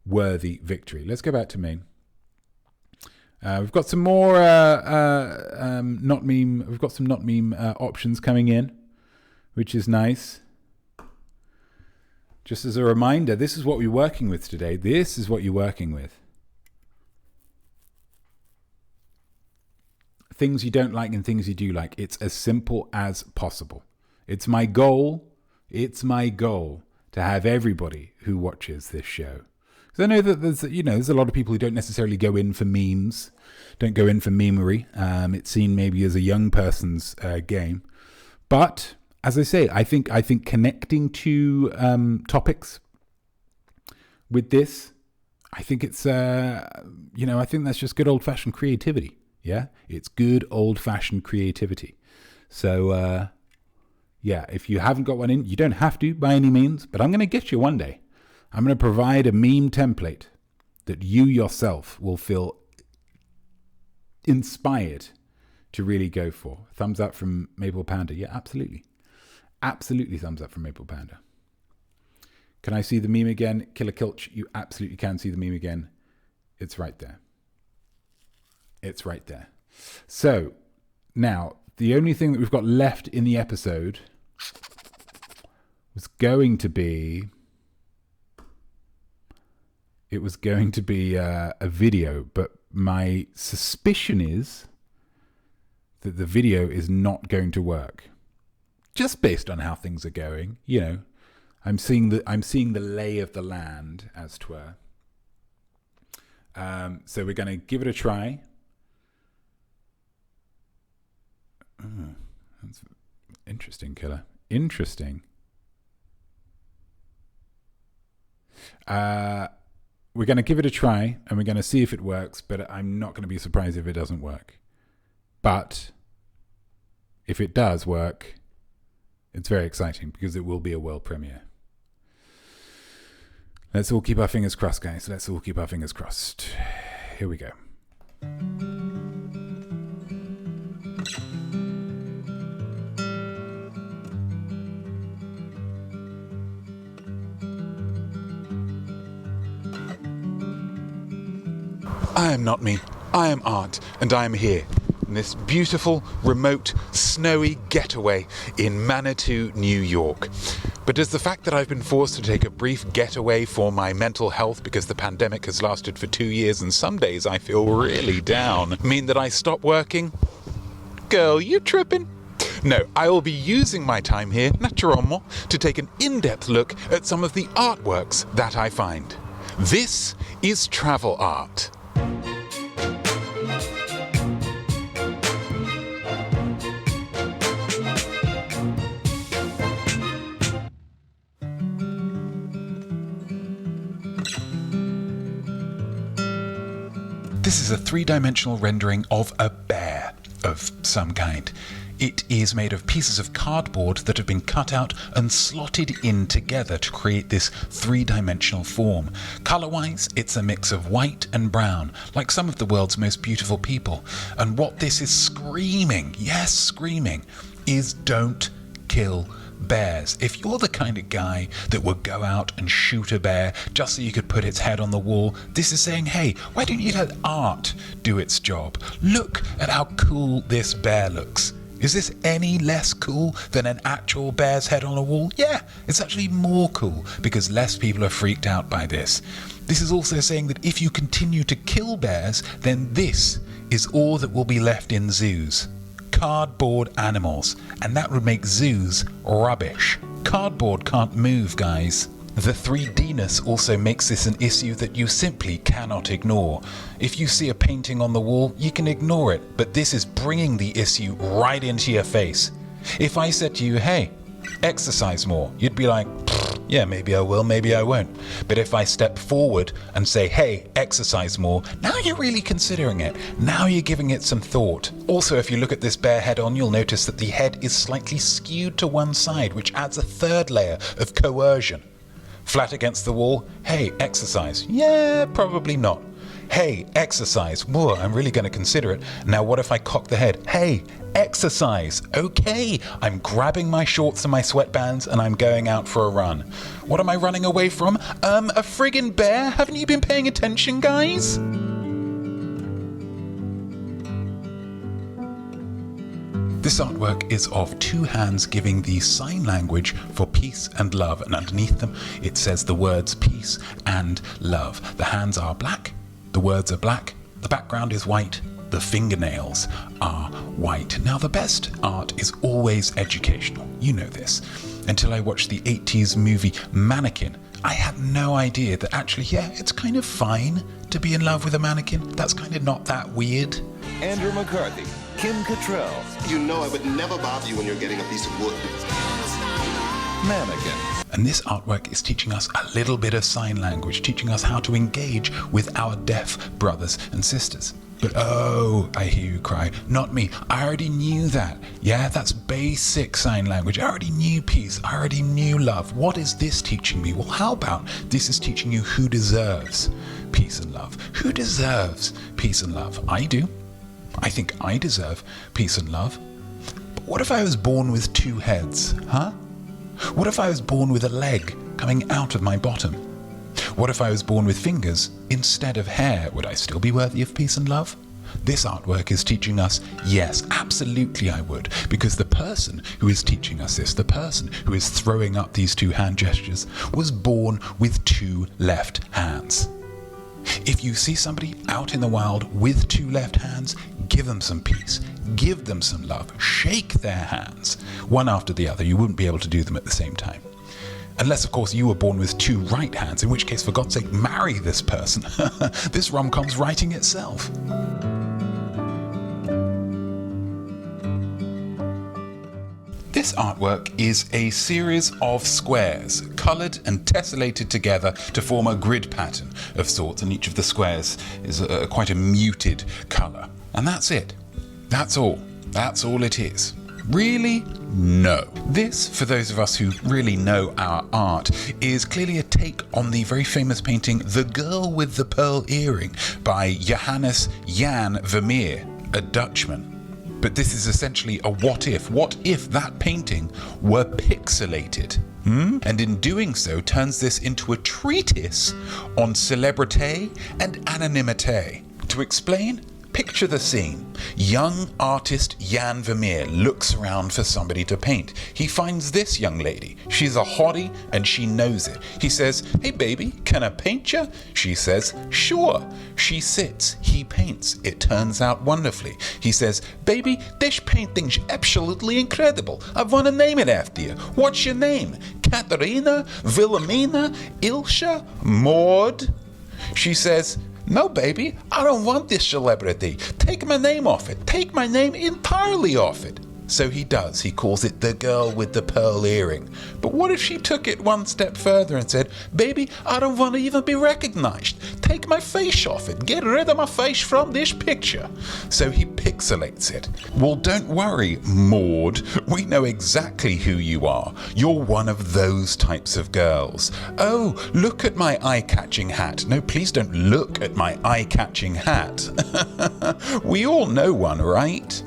worthy victory. Let's go back to main. We've got some more Notmeme. We've got some Notmeme options coming in, which is nice. Just as a reminder, this is what we're working with today. This is what you're working with. Things you don't like and things you do like. It's as simple as possible. It's my goal to have everybody who watches this show. Because I know that there's a lot of people who don't necessarily go in for memes, don't go in for memery. It's seen maybe as a young person's game. But as I say, I think connecting to topics with this, I think it's I think that's just good old fashioned creativity. Yeah, it's good old fashioned creativity. So if you haven't got one in, you don't have to by any means, but I'm going to get you one day. I'm going to provide a meme template that you yourself will feel inspired to really go for. Thumbs up from Maple Panda. Yeah, absolutely. Absolutely thumbs up from Maple Panda. Can I see the meme again? Killer Kilch, you absolutely can see the meme again. It's right there. It's right there. So, now, the only thing that we've got left in the episode was going to be... It was going to be a video, but my suspicion is that the video is not going to work. Just based on how things are going, you know. I'm seeing the lay of the land, as 'twere. So we're going to give it a try. Oh, that's interesting, Killer. Interesting. We're going to give it a try, and we're going to see if it works, but I'm not going to be surprised if it doesn't work. But if it does work, it's very exciting because it will be a world premiere. Let's all keep our fingers crossed, guys. Let's all keep our fingers crossed. Here we go. I am Notme, I am Art, and I am here in this beautiful, remote, snowy getaway in Manitou, New York. But does the fact that I've been forced to take a brief getaway for my mental health because the pandemic has lasted for 2 years and some days I feel really down mean that I stop working? Girl, you tripping? No, I will be using my time here, naturellement, to take an in-depth look at some of the artworks that I find. This is TravelArt. This is a three-dimensional rendering of a bear of some kind. It is made of pieces of cardboard that have been cut out and slotted in together to create this three-dimensional form. Color-wise, it's a mix of white and brown, like some of the world's most beautiful people. And what this is screaming, yes, screaming, is don't kill bears. If you're the kind of guy that would go out and shoot a bear just so you could put its head on the wall, this is saying, hey, why don't you let art do its job? Look at how cool this bear looks. Is this any less cool than an actual bear's head on a wall? Yeah, it's actually more cool because less people are freaked out by this. This is also saying that if you continue to kill bears, then this is all that will be left in zoos. Cardboard animals, and that would make zoos rubbish. Cardboard can't move, guys. The 3D-ness also makes this an issue that you simply cannot ignore. If you see a painting on the wall, you can ignore it, but this is bringing the issue right into your face. If I said to you, hey, exercise more, you'd be like, yeah, maybe I will, maybe I won't. But if I step forward and say, hey, exercise more, now you're really considering it. Now you're giving it some thought. Also, if you look at this bear head on, you'll notice that the head is slightly skewed to one side, which adds a third layer of coercion. Flat against the wall, hey, exercise. Yeah, probably not. Hey, exercise. Whoa, I'm really going to consider it. Now, what if I cock the head? Hey, exercise. Okay, I'm grabbing my shorts and my sweatbands and I'm going out for a run. What am I running away from? A friggin' bear? Haven't you been paying attention, guys? This artwork is of two hands giving the sign language for peace and love, and underneath them it says the words peace and love. The hands are black, the words are black, the background is white, the fingernails are white. Now, the best art is always educational. You know this. Until I watched the 80s movie Mannequin, I had no idea that actually, yeah, it's kind of fine to be in love with a mannequin. That's kind of not that weird. Andrew McCarthy, Kim Cattrall. You know I would never bother you when you're getting a piece of wood. Mannequin. And this artwork is teaching us a little bit of sign language, teaching us how to engage with our deaf brothers and sisters. But oh, I hear you cry, not me. I already knew that. Yeah, that's basic sign language. I already knew peace. I already knew love. What is this teaching me? Well, how about this is teaching you who deserves peace and love? Who deserves peace and love? I do. I think I deserve peace and love. But what if I was born with two heads, huh? What if I was born with a leg coming out of my bottom? What if I was born with fingers instead of hair? Would I still be worthy of peace and love? This artwork is teaching us, yes, absolutely I would, because the person who is teaching us this, the person who is throwing up these two hand gestures, was born with two left hands. If you see somebody out in the wild with two left hands, give them some peace, give them some love, shake their hands, one after the other. You wouldn't be able to do them at the same time. Unless, of course, you were born with two right hands, in which case, for God's sake, marry this person. This rom-com's writing itself. This artwork is a series of squares, coloured and tessellated together to form a grid pattern of sorts, and each of the squares is quite a muted colour. And that's it. That's all. That's all it is. Really? No. This, for those of us who really know our art, is clearly a take on the very famous painting The Girl with the Pearl Earring by Johannes Jan Vermeer, a Dutchman. But this is essentially a what if. What if that painting were pixelated? And in doing so, turns this into a treatise on célébrité and anonymité. To explain, picture the scene. Young artist Jan Vermeer looks around for somebody to paint. He finds this young lady. She's a hottie and she knows it. He says, "Hey baby, can I paint you?" She says, "Sure." She sits. He paints. It turns out wonderfully. He says, "Baby, this painting's absolutely incredible. I want to name it after you. What's your name? Katharina? Wilhelmina? Ilse? Maud?" She says, "No, baby, I don't want this celebrity. Take my name off it. Take my name entirely off it." So he does. He calls it The Girl with the Pearl Earring. But what if she took it one step further and said, "Baby, I don't want to even be recognized. Take my face off it. Get rid of my face from this picture." So he pixelates it. Well, don't worry, Maud. We know exactly who you are. You're one of those types of girls. "Oh, look at my eye-catching hat." No, please don't look at my eye-catching hat. We all know one, right?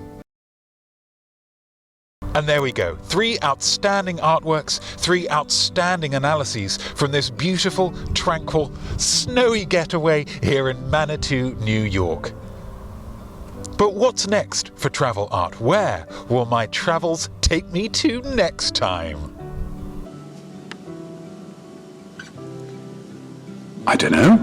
And there we go. 3 outstanding artworks, 3 outstanding analyses from this beautiful, tranquil, snowy getaway here in Manitou, New York. But what's next for TravelArt? Where will my travels take me to next time? I don't know.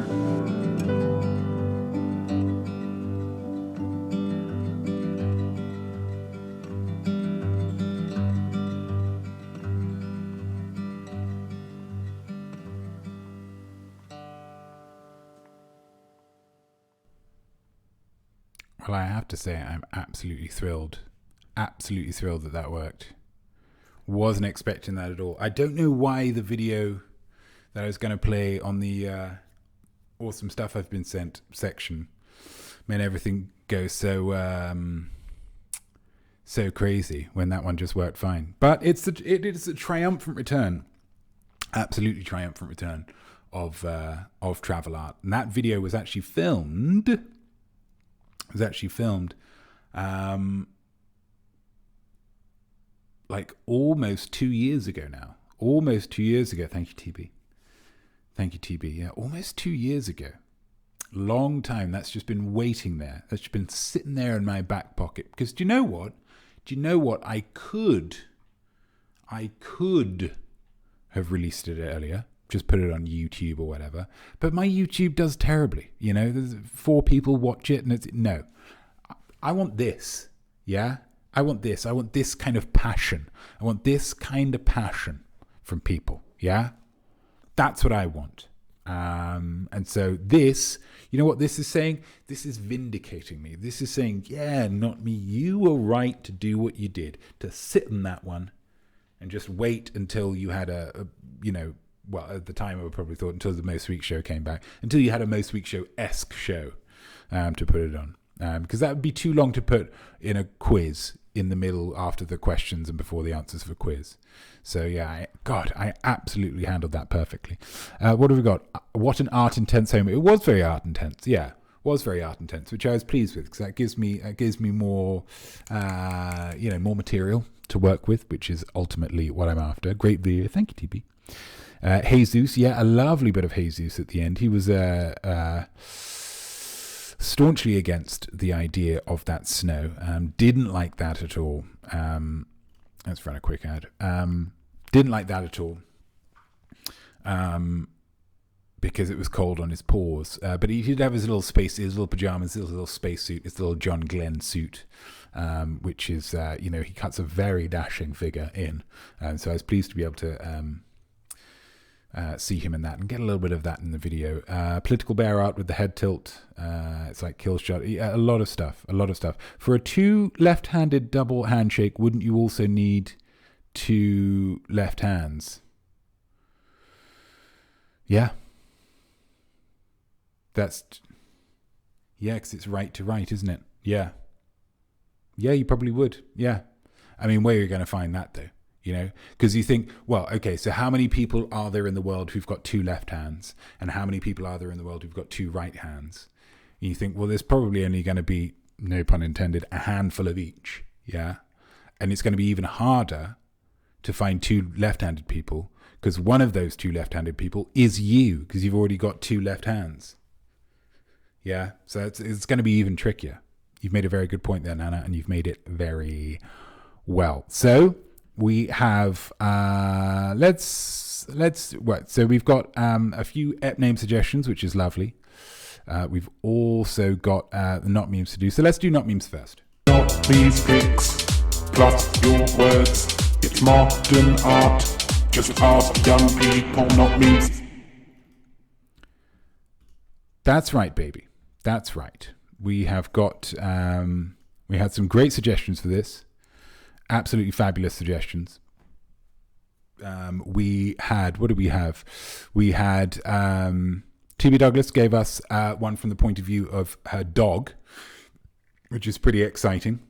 Well, I have to say I'm absolutely thrilled. Absolutely thrilled that that worked. Wasn't expecting that at all. I don't know why the video that I was going to play on the awesome stuff I've been sent section made everything go so crazy when that one just worked fine. But it is a triumphant return. Absolutely triumphant return of TravelArt. And that video was actually filmed. Like almost 2 years ago now. Almost 2 years ago. Thank you, TB. Thank you, TB. Yeah, almost 2 years ago. Long time. That's just been waiting there. That's just been sitting there in my back pocket. Because do you know what? I could have released it earlier. Just put it on YouTube or whatever. But my YouTube does terribly. You know, there's 4 people watch it and it's... No. I want this. Yeah? I want this. I want this kind of passion. I want this kind of passion from people. Yeah? That's what I want. And so this, you know what this is saying? This is vindicating me. This is saying, yeah, not me. You were right to do what you did. To sit on that one and just wait until you had well, at the time I would probably thought until the Most Week Show came back, until you had a Most Week Show-esque show to put it on. Because that would be too long to put in a quiz in the middle after the questions and before the answers for quiz. So yeah, I absolutely handled that perfectly. What have we got? What an art intense home. It was very art intense, yeah. was very art intense, which I was pleased with, because that gives me more, more material to work with, which is ultimately what I'm after. Great video. Thank you, TB. Jesus, a lovely bit of Jesus at the end. He was staunchly against the idea of that snow. Didn't like that at all. Let's run a quick ad. Didn't like that at all. Because it was cold on his paws. But he did have his little pajamas, his little spacesuit, his little John Glenn suit, which is, he cuts a very dashing figure in. So I was pleased to be able to see him in that and get a little bit of that in the video. Political bear art with the head tilt. It's like kill shot. A lot of stuff. For a 2 left-handed double handshake, wouldn't you also need 2 left hands? Yeah. Because it's right to right, isn't it? Yeah, you probably would. Yeah. I mean, where are you going to find that, though? Because you think, well, okay, so how many people are there in the world who've got 2 left hands? And how many people are there in the world who've got 2 right hands? And you think, well, there's probably only going to be, no pun intended, a handful of each. Yeah. And it's going to be even harder to find 2 left-handed people, because one of those 2 left-handed people is you, because you've already got 2 left hands. Yeah. So it's going to be even trickier. You've made a very good point there, Nana, and you've made it very well. So we have, so we've got a few ep name suggestions, which is lovely. We've also got the Notmemes to do. So let's do Notmemes first. Not these pics, plus your words. It's modern art. Just ask young people, not memes. That's right, baby. That's right. We have got, we had some great suggestions for this. Absolutely fabulous suggestions. We had, what did we have? We had, TB Douglas gave us one from the point of view of her dog, which is pretty exciting.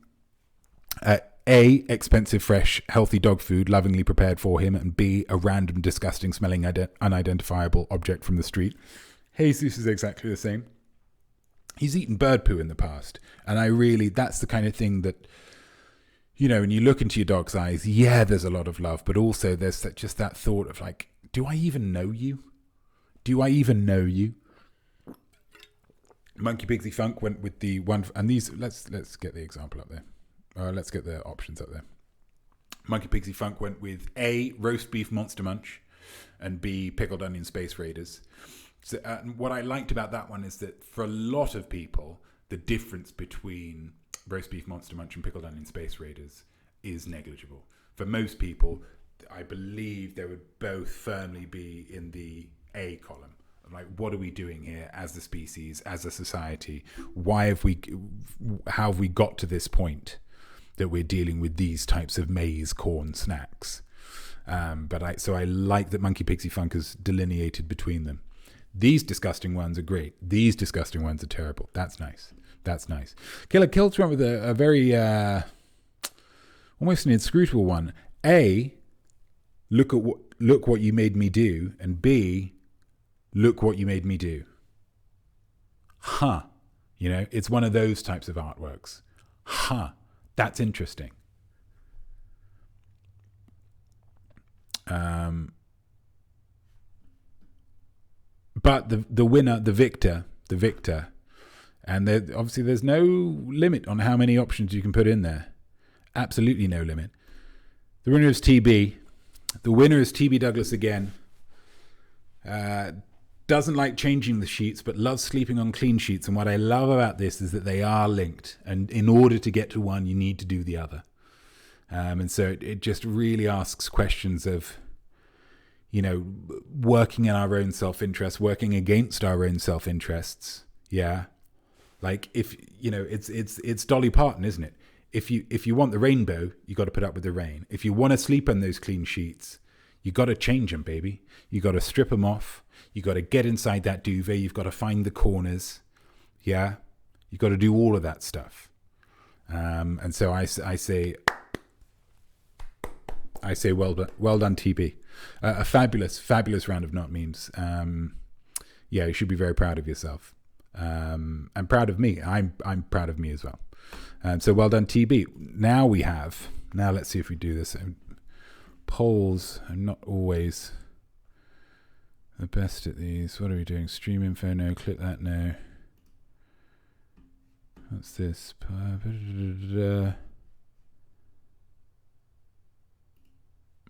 A, expensive, fresh, healthy dog food, lovingly prepared for him, and B, a random, disgusting smelling, unidentifiable object from the street. Jesus is exactly the same. He's eaten bird poo in the past, and that's the kind of thing that, when you look into your dog's eyes, there's a lot of love, but also there's just that thought of like, do I even know you? Do I even know you? Monkey Pigsy Funk went with the one, and these, let's get the example up there. Let's get the options up there. Monkey Pigsy Funk went with A, roast beef monster munch, and B, pickled onion space raiders. So what I liked about that one is that for a lot of people, the difference between roast beef monster munch and pickled onion space raiders is negligible. For most people, I believe they would both firmly be in the A column. Like, what are we doing here as a species, as a society? How have we got to this point that we're dealing with these types of maize corn snacks? So I like that Monkey Pixie Funk has delineated between them. These disgusting ones are great. These disgusting ones are terrible. That's nice. Killer Kills went with a very almost an inscrutable one. A, look what you made me do, and B, look what you made me do. It's one of those types of artworks. That's interesting. But the winner, the victor, and obviously there's no limit on how many options you can put in there. Absolutely no limit. The winner is TB. The winner is TB Douglas again. Doesn't like changing the sheets, but loves sleeping on clean sheets. And what I love about this is that they are linked. And in order to get to one, you need to do the other. And so it just really asks questions of, working in our own self-interest, working against our own self-interests. Yeah. Like if, it's Dolly Parton, isn't it? If you want the rainbow, you got to put up with the rain. If you want to sleep on those clean sheets, you got to change them, baby. You got to strip them off. You got to get inside that duvet. You've got to find the corners. Yeah. You've got to do all of that stuff. And so I say, well done, TB. A fabulous round of Notmemes. You should be very proud of yourself. I'm proud of me. I'm proud of me as well. So well done, TB. Now let's see if we do this. Polls are not always the best at these. What are we doing? Stream info, no. Click that, no. What's this?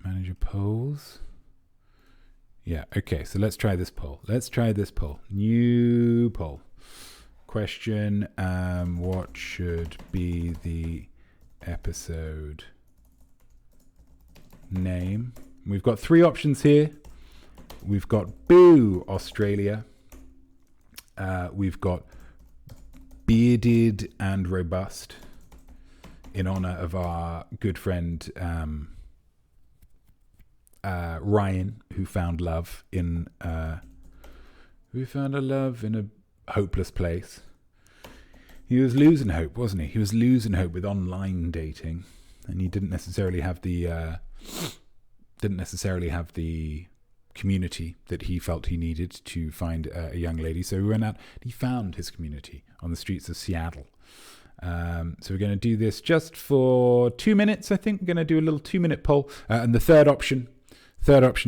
Manager polls. Yeah, okay, so let's try this poll. New poll. Question, what should be the episode name? We've got 3 options here. We've got Boo Australia. We've got Bearded and Robust, in honor of our good friend Ryan, who found love in a hopeless place. He was losing hope, wasn't he? He was losing hope with online dating, and he didn't necessarily have the community that he felt he needed to find a young lady. So he went out and he found his community on the streets of Seattle. So we're going to do this just for 2 minutes. I think we're going to do a little 2-minute poll. And the third option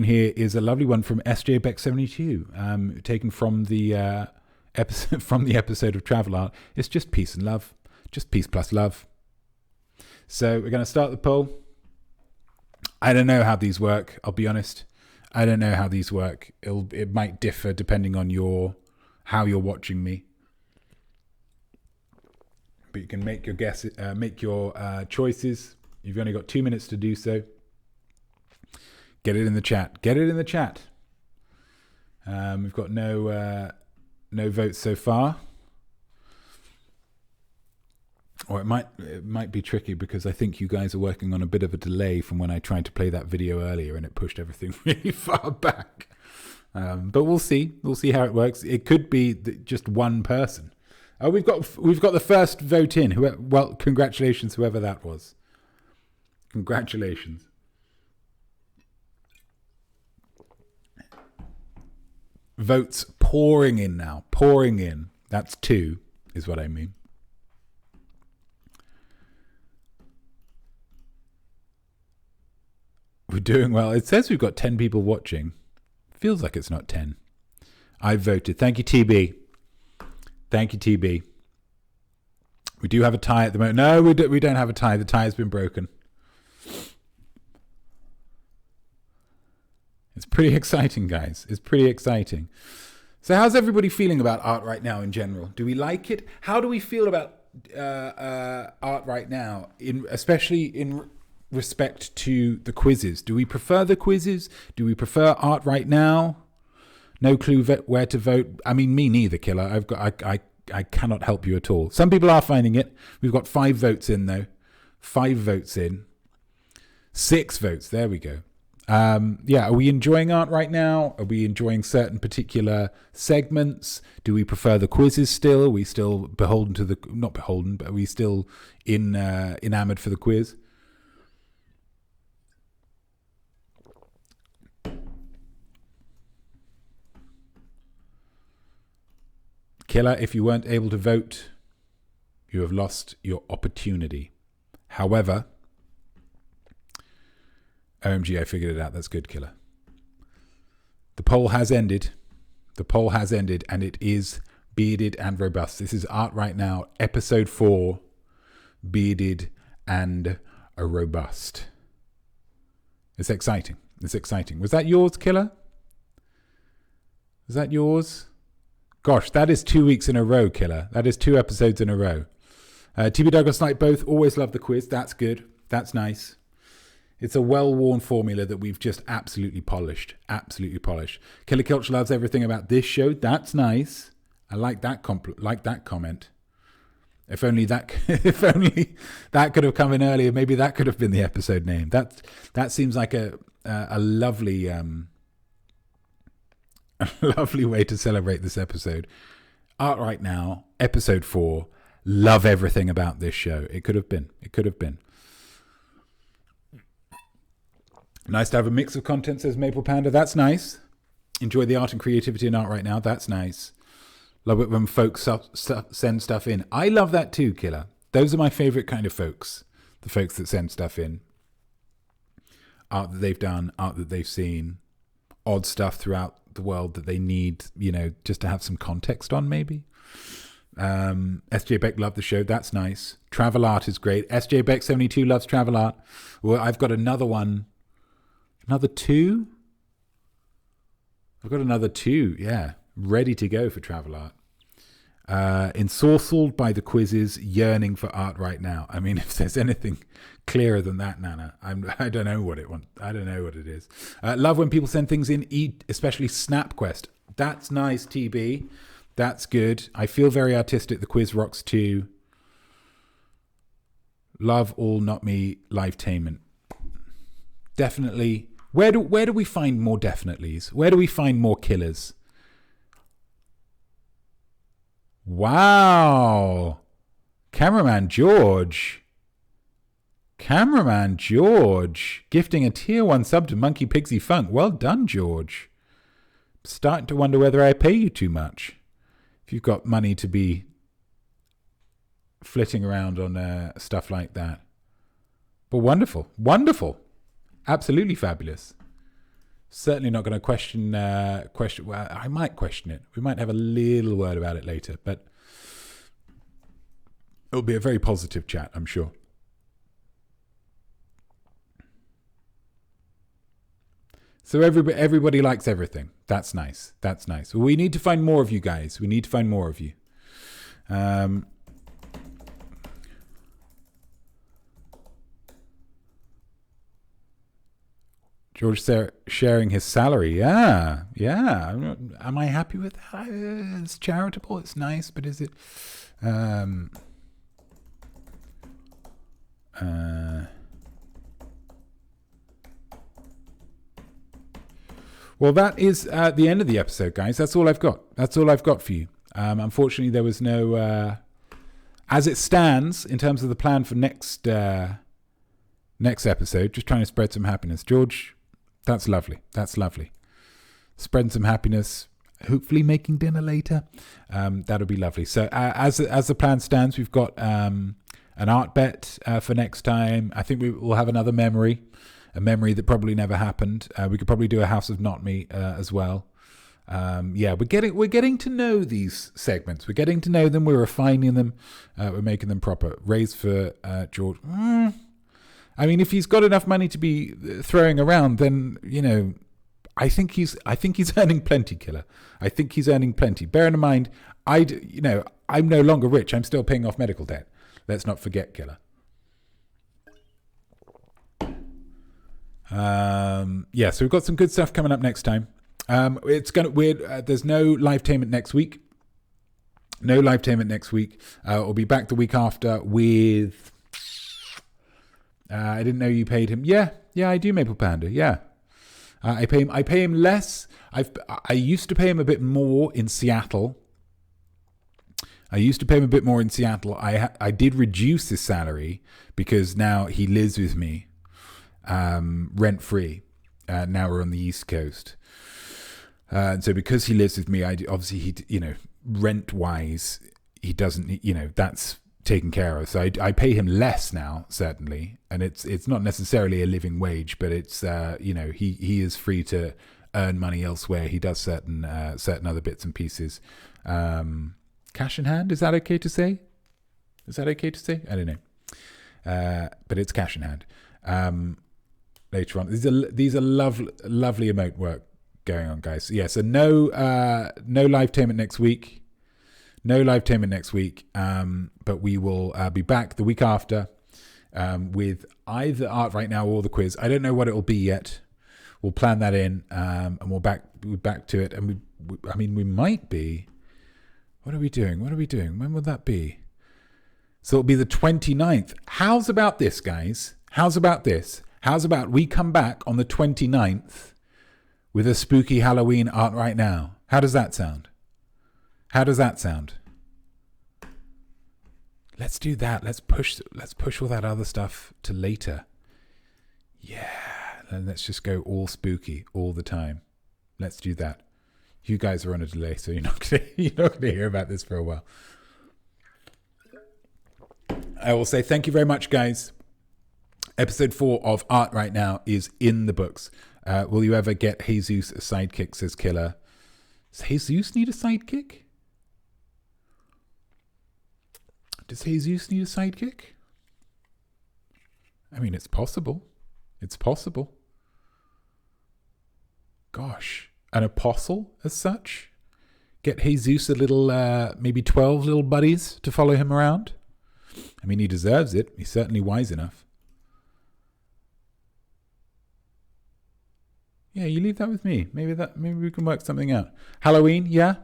here is a lovely one from SJ Beck 72, taken from the episode of TravelArt. It's just peace and love, just peace plus love. So we're going to start the poll. I don't know how these work. I'll be honest. I don't know how these work. It might differ depending on how you're watching me. But you can make your choices. You've only got 2 minutes to do so. Get it in the chat. We've got no votes so far. Or it might be tricky because I think you guys are working on a bit of a delay from when I tried to play that video earlier and it pushed everything really far back. But we'll see. We'll see how it works. It could be just one person. Oh, we've got the first vote in. Well, congratulations, whoever that was. Congratulations. Votes pouring in now. Pouring in. That's 2, is what I mean. We're doing well. It says we've got 10 people watching. Feels like it's not 10. I voted. Thank you, TB. Thank you, TB. We do have a tie at the moment. No, we don't have a tie. The tie has been broken. It's pretty exciting, guys. It's pretty exciting. So how's everybody feeling about art right now in general? Do we like it? How do we feel about art right now, especially in respect to the quizzes? Do we prefer the quizzes? Do we prefer art right now? No clue where to vote. I mean, me neither, Killer. I cannot help you at all. Some people are finding it. We've got 5 votes in, though. 5 votes in. 6 votes. There we go. Yeah, are we enjoying art right now? Are we enjoying certain particular segments? Do we prefer the quizzes still? Are we still beholden to not beholden, but are we still enamored for the quiz? Killer, if you weren't able to vote, you have lost your opportunity. However, OMG, I figured it out. That's good, Killer. The poll has ended. And it is Bearded and Robust. This is Art Right Now, episode 4, Bearded and Robust. It's exciting. Was that yours, Killer? Was that yours? Gosh, that is 2 weeks in a row, Killer. That is 2 episodes in a row. TB Douglas Knight both always love the quiz. That's good. That's nice. It's a well-worn formula that we've just absolutely polished. Killer Culture loves everything about this show. That's nice. I like that comment. If only that could have come in earlier. Maybe that could have been the episode name. That seems like a lovely lovely way to celebrate this episode. Art Right Now, episode 4. Love everything about this show. It could have been. Nice to have a mix of content, says Maple Panda. That's nice. Enjoy the art and creativity in Art Right Now. That's nice. Love it when folks send stuff in. I love that too, Killer. Those are my favorite kind of folks. The folks that send stuff in. Art that they've done, art that they've seen, odd stuff throughout the world that they need, just to have some context on, maybe. SJ Beck loved the show. That's nice. TravelArt is great. SJ Beck 72 loves TravelArt. Well, I've got another one. Another two? I've got another two, yeah. Ready to go for TravelArt. Ensorcelled by the quizzes, yearning for art right now. I mean, if there's anything clearer than that, Nana, I don't know what I don't know what it is. Love when people send things in, especially SnapQuest. That's nice, TB. That's good. I feel very artistic. The quiz rocks too. Love all Notme live-tainment. Definitely. Where do we find more definitelys? Where do we find more killers? Wow. Cameraman George. Gifting a tier 1 sub to Monkey Pigsy Funk. Well done, George. Starting to wonder whether I pay you too much. If you've got money to be flitting around on stuff like that. But wonderful. Absolutely fabulous. Certainly not going to question. Well, I might question it. We might have a little word about it later, but it'll be a very positive chat, I'm sure. So everybody likes everything. That's nice. Well, we need to find more of you guys. We need to find more of you. George sharing his salary. Yeah. Am I happy with that? It's charitable. It's nice, but is it? Well, that is the end of the episode, guys. That's all I've got. That's all I've got for you. Unfortunately, there was no... as it stands, in terms of the plan for next episode, just trying to spread some happiness. George, that's lovely. Spreading some happiness, hopefully making dinner later. That'll be lovely. So as the plan stands, we've got an art bet for next time. I think we will have another memory. A memory that probably never happened. We could probably do a House of Notme as well. We're getting to know these segments. We're getting to know them. We're refining them. We're making them proper. Raise for George. I mean, if he's got enough money to be throwing around, then I think he's earning plenty, Killer. I think he's earning plenty. Bearing in mind, I'm no longer rich. I'm still paying off medical debt. Let's not forget, Killer. So we've got some good stuff coming up next time. There's no live-tainment next week. We'll be back the week after with... I didn't know you paid him. Yeah, I do, Maple Panda. Yeah. I pay him less. I used to pay him a bit more in Seattle. I did reduce his salary because now he lives with me. Rent-free. Now we're on the East Coast. And so because he lives with me, rent-wise, he doesn't, that's taken care of. So I pay him less now, certainly. And it's not necessarily a living wage, but it's, he is free to earn money elsewhere. He does certain other bits and pieces. Cash in hand, is that okay to say? I don't know. But it's cash in hand. Later on, these are lovely emote work going on, guys. Yeah, so no live-tainment next week. But we will be back the week after with either art right now or the quiz. I don't know what it will be yet. We'll plan that in, and we're back to it. And we might be. What are we doing? When will that be? So it'll be the 29th. How's about this, guys? How's about we come back on the 29th with a spooky Halloween art right now? How does that sound? Let's do that. Let's push all that other stuff to later. Yeah. And let's just go all spooky all the time. Let's do that. You guys are on a delay, so you're not gonna hear about this for a while. I will say thank you very much, guys. Episode 4 of Art Right Now is in the books. Will you ever get Jesus a sidekick, says Killer. Does Jesus need a sidekick? Does Jesus need a sidekick? I mean, it's possible. It's possible. Gosh. An apostle as such? Get Jesus a little, maybe 12 little buddies to follow him around? I mean, he deserves it. He's certainly wise enough. Yeah, you leave that with me. Maybe we can work something out. Halloween, yeah?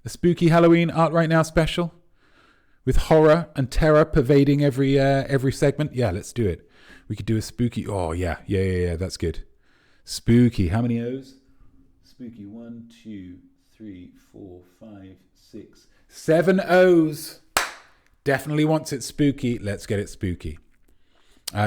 A spooky Halloween Art Right Now special? With horror and terror pervading every segment? Yeah, let's do it. We could do a spooky... Oh, yeah, that's good. Spooky. How many O's? Spooky. 1, 2, 3, 4, 5, 6, 7 O's. Definitely wants it spooky. Let's get it spooky.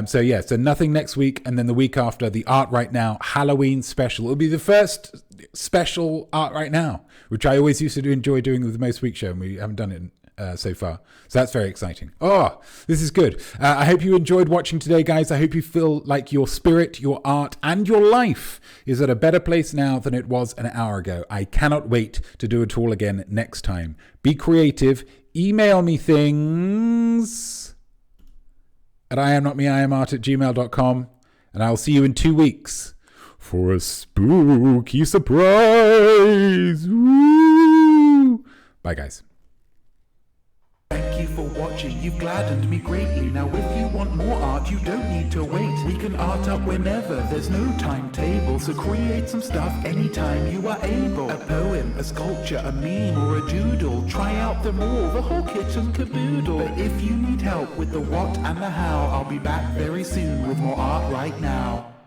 So nothing next week, and then the week after, the Art Right Now Halloween special. It'll be the first special Art Right Now, which I always used to enjoy doing with the Most Week show, and we haven't done it so far. So that's very exciting. Oh, this is good. I hope you enjoyed watching today, guys. I hope you feel like your spirit, your art, and your life is at a better place now than it was an hour ago. I cannot wait to do it all again next time. Be creative. Email me things at iamnotme@gmail.com, and I'll see you in 2 weeks for a spooky surprise. Woo! Bye, guys. Thank you for watching, you've gladdened me greatly. Now if you want more art, you don't need to wait. We can art up whenever, there's no timetable. So create some stuff anytime you are able. A poem, a sculpture, a meme or a doodle. Try out them all, the whole kit and caboodle. But if you need help with the what and the how, I'll be back very soon with more Art Right Now.